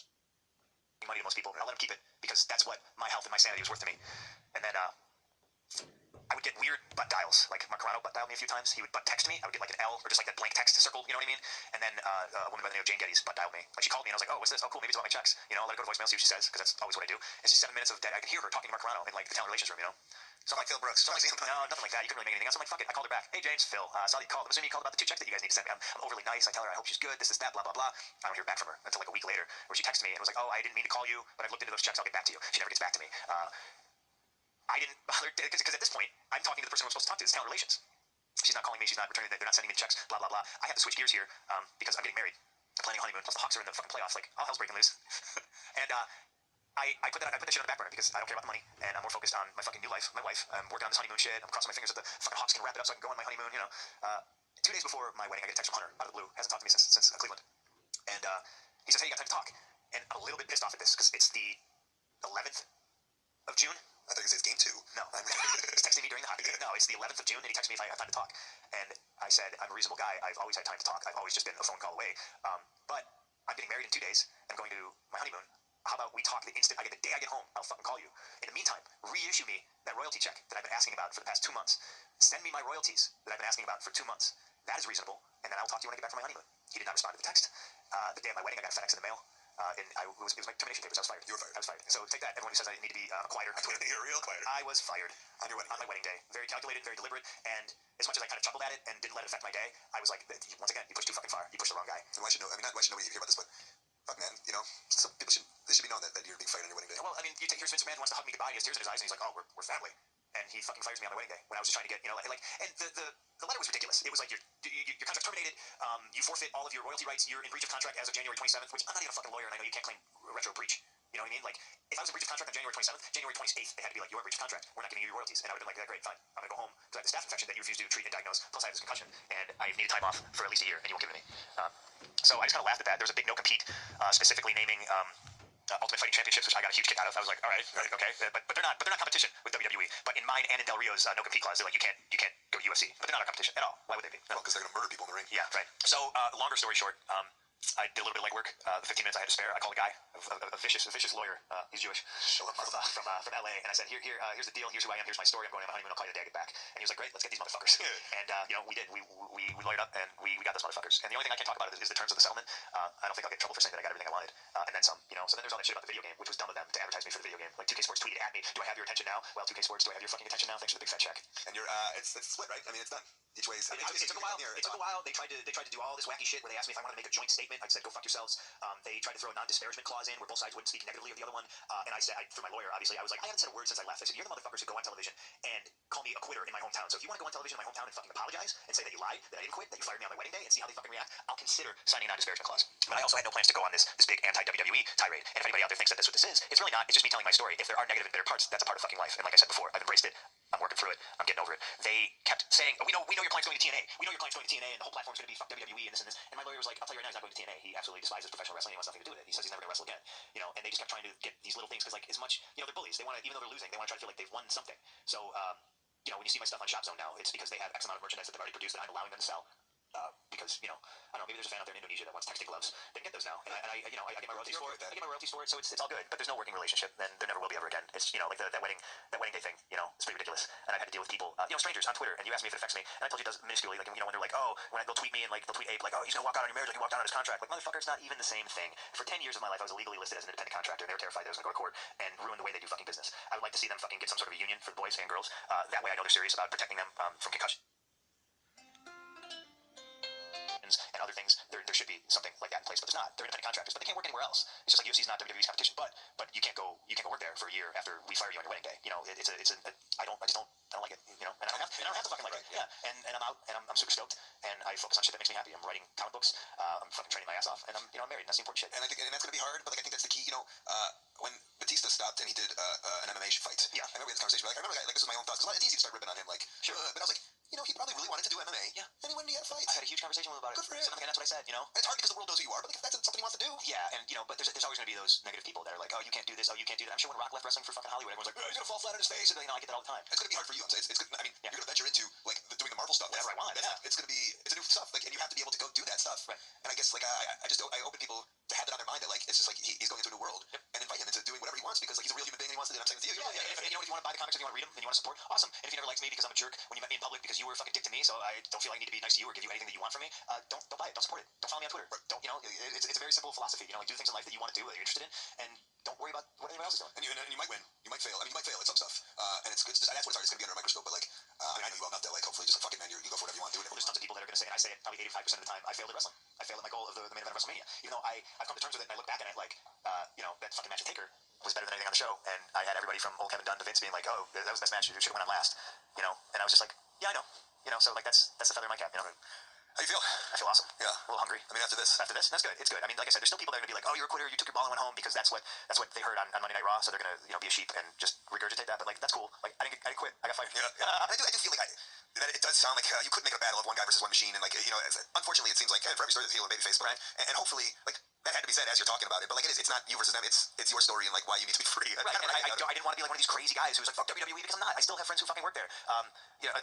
A: money to most people. I'll let them keep it, because that's what my health and my sanity was worth to me. And then I would get weird butt dials. Like, Mark Carano butt dialed me a few times. He would butt text me. I would get like an L, or just like that blank text circle, you know what I mean? And then a woman by the name of Jane Geddes butt dialed me. Like, she called me, and I was like, oh, what's this? Oh, cool, maybe it's about my checks. Let it go to voicemail, see what she says, because that's always what I do. It's just 7 minutes of dead. I could hear her talking to Mark Carano in, like, the talent relations room,
B: So like Phil Brooks. So like
A: No, nothing like that. You couldn't really make anything else. I'm like, fuck it. I called her back. Hey, James, Phil. Saw that you called. I'm assuming you called about the 2 checks that you guys need to send me. I'm overly nice. I tell her I hope she's good. This, that, blah, blah, blah. I don't hear back from her until like a week later, where she texted me and was like, oh, I didn't mean to call you, but I've looked into those checks. I'll get back to you. She never gets back to me. I didn't bother, because at this point, I'm talking to the person I'm supposed to talk to. It's talent relations. She's not calling me. She's not returning. They're not sending me the checks. Blah, blah, blah. I have to switch gears here because I'm getting married. I'm planning a honeymoon. Plus the Hawks are in the fucking playoffs. Like, all hell's breaking loose. And I put that shit on the back burner because I don't care about the money, and I'm more focused on my fucking new life, my wife. I'm working on this honeymoon shit. I'm crossing my fingers that the fucking Hawks can wrap it up so I can go on my honeymoon. 2 days before my wedding, I get a text from Hunter out of the blue. Hasn't talked to me since Cleveland, and he says, "Hey, you got time to talk?" And I'm a little bit pissed off at this because it's the 11th of June.
B: I thought you said it's game 2.
A: No, he's texting me during the hockey game. No, it's the 11th of June, and he texted me if I have time to talk. And I said, I'm a reasonable guy. I've always had time to talk. I've always just been a phone call away. But I'm getting married in 2 days. I'm going to my honeymoon. How about we talk the instant the day I get home? I'll fucking call you. In the meantime, reissue me that royalty check that I've been asking about for the past 2 months. Send me my royalties that I've been asking about for 2 months. That is reasonable. And then I'll talk to you when I get back from my honeymoon. He did not respond to the text. The day of my wedding, I got a FedEx in the mail. And it was my termination papers. I was fired.
B: You were fired.
A: I was fired. So take that. Everyone who says I need to be quieter.
B: You're a real quieter.
A: I was fired
B: On your wedding
A: on my wedding day. Very calculated, very deliberate. And as much as I kind of chuckled at it and didn't let it affect my day, I was like, once again, you pushed too fucking far. You pushed the wrong guy.
B: And why should nobody hear about this, but fuck, man, some people should be knowing that you're being fired on your wedding day.
A: Well, I mean, here's Vince McMahon who wants to hug me goodbye. He has tears in his eyes, and he's like, oh, we're family. And he fucking fires me on my wedding day when I was just trying to get, and the letter was ridiculous. It was like, your contract's terminated, you forfeit all of your royalty rights, you're in breach of contract as of January 27th, which I'm not even a fucking lawyer, and I know you can't claim retro breach. You know what I mean? Like, if I was in breach of contract on January 27th, January 28th, they had to be like, you're in breach of contract. We're not giving you your royalties. And I would have been like, yeah, great, fine. I'm going to go home because I have the staph infection that you refused to treat and diagnose. Plus, I have this concussion, and I've needed time off for at least a year, and you won't give it to me. So I just kind of laughed at that. There was a big no-compete, specifically naming Ultimate Fighting Championships, which I got a huge kick out of. I was like, all right, okay, but they're not competition with WWE. But in mine and in Del Rio's no-compete clause, they're like, you can't go to UFC. But they're not a competition at all. Why would they be?
B: Well, because they're going to murder people in the ring.
A: Yeah, right. So longer story short, I did a little bit of legwork. The 15 minutes I had to spare, I called a guy, a vicious lawyer. He's Jewish. From LA, and I said, here's the deal. Here's who I am. Here's my story. I'm going on my honeymoon. I'll call you the day I get back. And he was like, great, let's get these motherfuckers. And we did. We lawyered up, and we got those motherfuckers. And the only thing I can't talk about is the terms of the settlement. I don't think I'll get in trouble for saying that I got everything I wanted, and then some. So then there's all that shit about the video game, which was dumb of them to advertise me for the video game. Like 2K Sports tweeted at me, do I have your attention now? Well, 2K Sports, do I have your fucking attention now? Thanks for the big fat check.
B: And you're it's split, right? I mean, it's done each way.
A: It took a while. It took a while. They tried to do all this wacky shit where they asked me if I wanted to make a joint statement. I said, go fuck yourselves. They tried to throw a non-disparagement clause in where both sides wouldn't speak negatively of the other one. And I said, through my lawyer, obviously, I was like, I haven't said a word since I left. I said, you're the motherfuckers who go on television and call me a quitter in my hometown. So if you want to go on television in my hometown and fucking apologize and say that you lied, that I didn't quit, that you fired me on my wedding day, and see how they fucking react, I'll consider signing a non-disparagement clause. But I also had no plans to go on this big anti-WWE tirade. And if anybody out there thinks that that's what this is, it's really not. It's just me telling my story. If there are negative and bitter parts, that's a part of fucking life. And like I said before, I've embraced it. I'm working through it. I'm getting over it. They kept saying, we know your client's going to TNA. We know your client's going to TNA, and the whole platform's going to be fuck WWE and this and this. And my lawyer was like, I'll tell you right now, he's not going to TNA. He absolutely despises professional wrestling. He wants nothing to do with it. He says he's never going to wrestle again. And they just kept trying to get these little things because, like, as much, they're bullies. They want to, even though they're losing, they want to try to feel like they've won something. So, when you see my stuff on Shop Zone now, it's because they have X amount of merchandise that they've already produced that I'm allowing them to sell. Because I don't know, maybe there's a fan out there in Indonesia that wants texting gloves. They can get those now, and I get my royalties for it. I get my royalties for it, so it's all good. But there's no working relationship, and there never will be ever again. It's like that wedding day thing. It's pretty ridiculous. And I've had to deal with people, strangers on Twitter. And you asked me if it affects me, and I told you it does minusculely. Like when they're like, oh, they'll tweet me and like they'll tweet Abe like, oh, he's gonna walk out on your marriage like he walked out on his contract. Like motherfucker, it's not even the same thing. For 10 years of my life, I was illegally listed as an independent contractor, and they were terrified that I was gonna go to court and ruin the way they do fucking business. I would like to see them fucking get some sort of a union for the boys and girls. That way, I know they're serious about protecting them from concussion. And other things, there should be something like that in place, but there's not. They're independent contractors, but they can't work anywhere else. It's just like UFC's not WWE's competition, but you can't go work there for a year after we fire you on your wedding day. I don't like it. And I don't have to fucking like it. Yeah. And I'm out, and I'm super stoked, and I focus on shit that makes me happy. I'm writing comic books, I'm fucking training my ass off, and I'm married. And that's the important shit.
B: And I think that's gonna be hard, but like I think that's the key. When Batista stopped and he did an MMA fight. Yeah. I remember we had this conversation. I remember like this was my own thoughts because it's easy to start ripping on him, like sure, but I was like, he probably really wanted to do MMA. Yeah. And he went and he had a fight. I
A: had a huge conversation with him about it.
B: Good for him.
A: And that's what I said.
B: It's hard because the world knows who you are, but like, if that's something he wants to do.
A: Yeah, and but there's always going to be those negative people that are like, oh, you can't do this, oh, you can't do that. I'm sure when Rock left wrestling for fucking Hollywood, everyone's like, oh, he's gonna fall flat on his face, and I get that all the time.
B: It's gonna be hard for you. It's good. I mean, you're gonna venture into like doing the Marvel stuff.
A: Whatever I want. Yeah.
B: It's new stuff. Like, and you have to be able to go do that stuff. Right. And I guess like I open people to have that on their mind that like it's just like he's going into a new world, and invite him into doing whatever he wants because like he's a real human being and he wants to do. I'm saying to you.
A: Yeah. If you want to buy the comics and you want to read them and you want to support, awesome. And if you never liked me because I'm a jerk when you met me in public because you were a fucking dick to me, so I don't feel like I need to be nice to you or give you anything that you want from me, don't buy it. Don't support it. Don't follow me on Twitter. Don't it's a very simple philosophy. Like do things in life that you want to do that you're interested in, and don't worry about what anyone else is doing.
B: And you might win. You might fail. I mean, you might fail at some stuff. And it's good. That's what it's hard. It's gonna be under a microscope. But like, I know you well enough that like hopefully just like fuck it, man. You go for whatever you want. Do whatever.
A: There's tons of people that are gonna say, and I say it probably 85% of the time, I failed at wrestling. I failed at my goal of the main event of WrestleMania. Even though I've come to terms with it and I look back at it like, that fucking match with Taker was better than anything on the show. And I had everybody from old Kevin Dunn to Vince being like, oh, that was the best match. You should have went on last. And I was just like, yeah, I know. So like that's the feather in my cap.
B: How you feel?
A: I feel awesome.
B: Yeah.
A: A little hungry.
B: I mean, after this,
A: that's good. It's good. I mean, like I said, there's still people that are gonna be like, oh, you're a quitter. You took your ball and went home because that's what they heard on Monday Night Raw. So they're gonna be a sheep and just regurgitate that. But like that's cool. Like I didn't quit. I got fired.
B: Yeah. I do feel like that it does sound like you could make a battle of one guy versus one machine, and like unfortunately, it seems like for every story there's a heel and babyface, but right. And hopefully like that had to be said as you're talking about it. But like it's not you versus them. It's your story and like why you need to be free.
A: Right. And I didn't want to be like one of these crazy guys who's like fuck WWE because I'm not. I still have friends who fucking work there.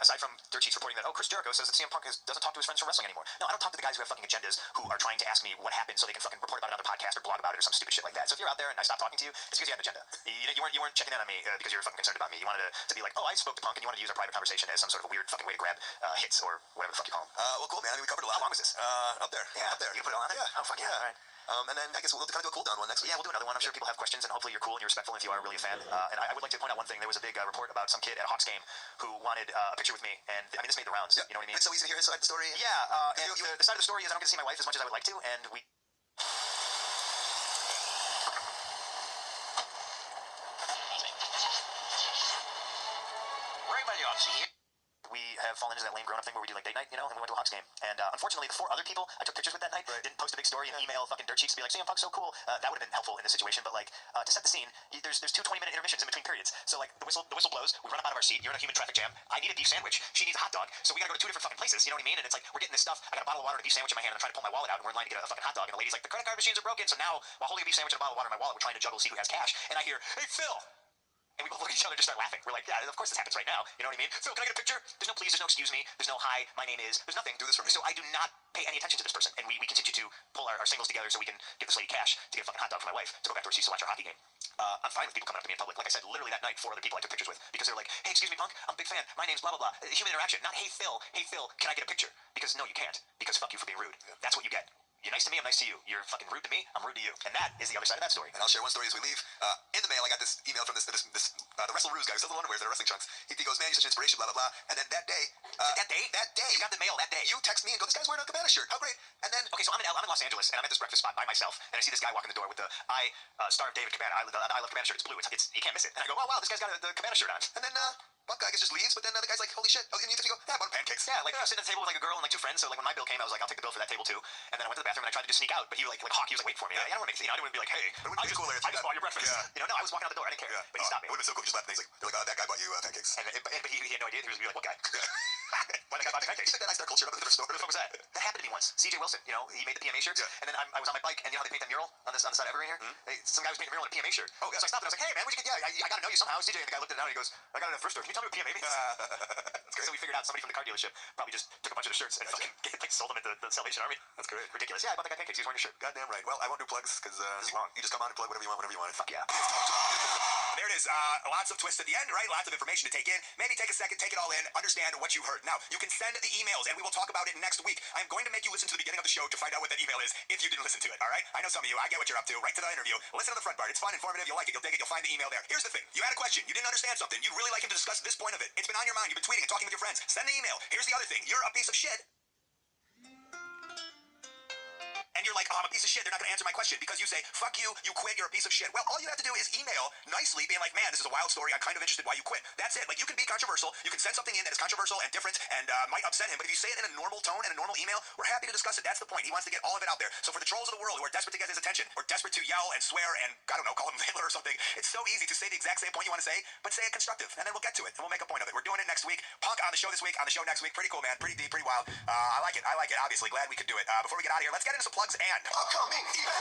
A: Aside from Dirt Sheets reporting that Chris Jericho says that CM Punk doesn't talk to his friends from wrestling anymore. No, I don't talk to the guys who have fucking agendas who are trying to ask me what happened so they can fucking report about it on their podcast or blog about it or some stupid shit like that. So if you're out there and I stopped talking to you, it's because you had an agenda. You weren't checking in on me because you were fucking concerned about me. You wanted to be like, oh, I spoke to Punk, and you wanted to use our private conversation as some sort of a weird fucking way to grab hits or whatever the fuck you call them.
B: Well, cool, man. I mean, we covered a lot.
A: How long was this?
B: Up there. Yeah, up there.
A: You put it on it?
B: Yeah.
A: Oh, fuck yeah. All right.
B: And then I guess we'll kind of do a cool down one next week.
A: Yeah, we'll do another one. I'm sure people have questions, and hopefully you're cool and you're respectful if you are really a fan. And I would like to point out one thing. There was a big report about some kid at a Hawks game who wanted a picture with me, and I mean this made the rounds. Yep. You know what I mean?
B: It's so easy to hear his side of the story.
A: Yeah. And the side of the story is I don't get to see my wife as much as I would like to, and we. Ray Magliozzi here. We have fallen into that lame grown-up thing where we do like date night, and we went to a Hawks game. And unfortunately, the 4 other people I took pictures with that night didn't post a big story and email fucking Dirt Sheets to be like, CM Punk's so cool. That would have been helpful in this situation, but like to set the scene, there's 2 20-minute intermissions in between periods. So like the whistle blows, we run up out of our seat. You're in a human traffic jam. I need a beef sandwich. She needs a hot dog. So we gotta go to 2 different fucking places. You know what I mean? And it's like we're getting this stuff. I got a bottle of water and a beef sandwich in my hand, and I'm trying to pull my wallet out, and we're in line to get a fucking hot dog. And the lady's like, the credit card machines are broken. So now while holding a beef sandwich and a bottle of water in my wallet, we're trying to juggle to see who has cash. And I hear, hey Phil. And we both look at each other and just start laughing. We're like, yeah, of course this happens right now. You know what I mean? So can I get a picture? There's no please, there's no excuse me, there's no hi, my name is, there's nothing.
B: Do this for me.
A: So I do not pay any attention to this person. And we continue to pull our singles together so we can give this lady cash to get a fucking hot dog for my wife to go back to where she used to watch our hockey game. I'm fine with people coming up to me in public. Like I said, literally that night, 4 other people I took pictures with because they were like, hey, excuse me, punk, I'm a big fan. My name's blah, blah, blah. Human interaction. Not, hey, Phil, can I get a picture? Because no, you can't. Because fuck you for being rude. Yeah. That's what you get. You're nice to me, I'm nice to you. You're fucking rude to me, I'm rude to you. And that is the other side of that story.
B: And I'll share one story as we leave. In the mail, I got this email from the Wrestle Ruse guy who sells the underwear, the wrestling trunks. He goes, man, you're such an inspiration, blah, blah, blah. And then that day,
A: that day? You got the mail that day.
B: you text me and go, this guy's wearing a Cabana shirt. How great. And then,
A: okay, so I'm in Los Angeles, and I'm at this breakfast spot by myself, and I see this guy walking the door with the Star of David Cabana. I love Cabana shirt. It's blue. It's you can't miss it. And I go, oh wow, this guy's got the Cabana shirt on.
B: and then Buck guy just leaves, but then the guy's like, holy shit. Oh, and you think you go, yeah, I bought pancakes.
A: Yeah, like I'm sitting at the table with like a girl and like 2 friends. So like when my bill came, I was like, I'll take the bill for that table too. And then I went to the bathroom and I tried to just sneak out, but he like Hawk, he was like, wait for me. I don't want to make, I didn't want to be like, hey,
B: But it wouldn't be cool later.
A: I just bought your breakfast.
B: Yeah.
A: You know, no, I was walking out the door. I didn't care.
B: Yeah.
A: But he stopped me.
B: It would have been so cool if you just left and they're like, that guy bought you pancakes.
A: But he had no idea. He was gonna be like, what guy? Why the guy bought me pancakes?
B: That I start culture up at the store.
A: What the fuck was that? That happened to me once. CJ Wilson, you know, he made the PMA shirts,
B: Yeah.
A: and then I was on my bike, and you know how they paint that mural on the side of Evergreen here? Some guy was painting a mural on a PMA shirt.
B: Oh, yeah.
A: So I stopped and I was like, hey man, where'd you get? Yeah, I gotta know you somehow. CJ, and the guy looked at it down and he goes, I got it at a thrift store. Can you tell me what PMA means?
B: That's great.
A: So we figured out somebody from the car dealership probably just took a bunch of the shirts and fucking sold them at the Salvation Army.
B: That's great.
A: Ridiculous. Yeah, I bought that guy pancakes. He was wearing your shirt.
B: Goddamn right. Well, I won't do plugs because you just come on and plug whatever you want whenever you want.
A: Fuck yeah.
B: There it is. Lots of twists at the end, right? Lots of information to take in. Maybe take a second, take it all in, understand what you heard. Now, you can send the emails, and we will talk about it next week. I'm going to make you listen to the beginning of the show to find out what that email is if you didn't listen to it, all right? I know some of you. I get what you're up to. Right to the interview. Listen to the front part. It's fun, informative. You'll like it. You'll dig it. You'll find the email there. Here's the thing. You had a question. You didn't understand something. You'd really like him to discuss this point of it. It's been on your mind. You've been tweeting and talking with your friends. Send an email. Here's the other thing. You're a piece of shit. And you're like, oh, I'm a piece of shit. They're not going to answer my question because you say, fuck you, you quit, you're a piece of shit. Well, all you have to do is email nicely being like, man, this is a wild story. I'm kind of interested why you quit. That's it. Like, you can be controversial. You can send something in that is controversial and different and might upset him. But if you say it in a normal tone and a normal email, we're happy to discuss it. That's the point. He wants to get all of it out there. So for the trolls of the world who are desperate to get his attention or desperate to yell and swear and, I don't know, call him Hitler or something, it's so easy to say the exact same point you want to say, but say it constructive. And then we'll get to it and we'll make a point of it. We're doing it next week. Punk on the show this week, on the show next week. Pretty cool, man. Pretty deep, pretty wild. I like it. Obviously, glad we could do it. Before we get out of here, let's get into some plugs and upcoming events.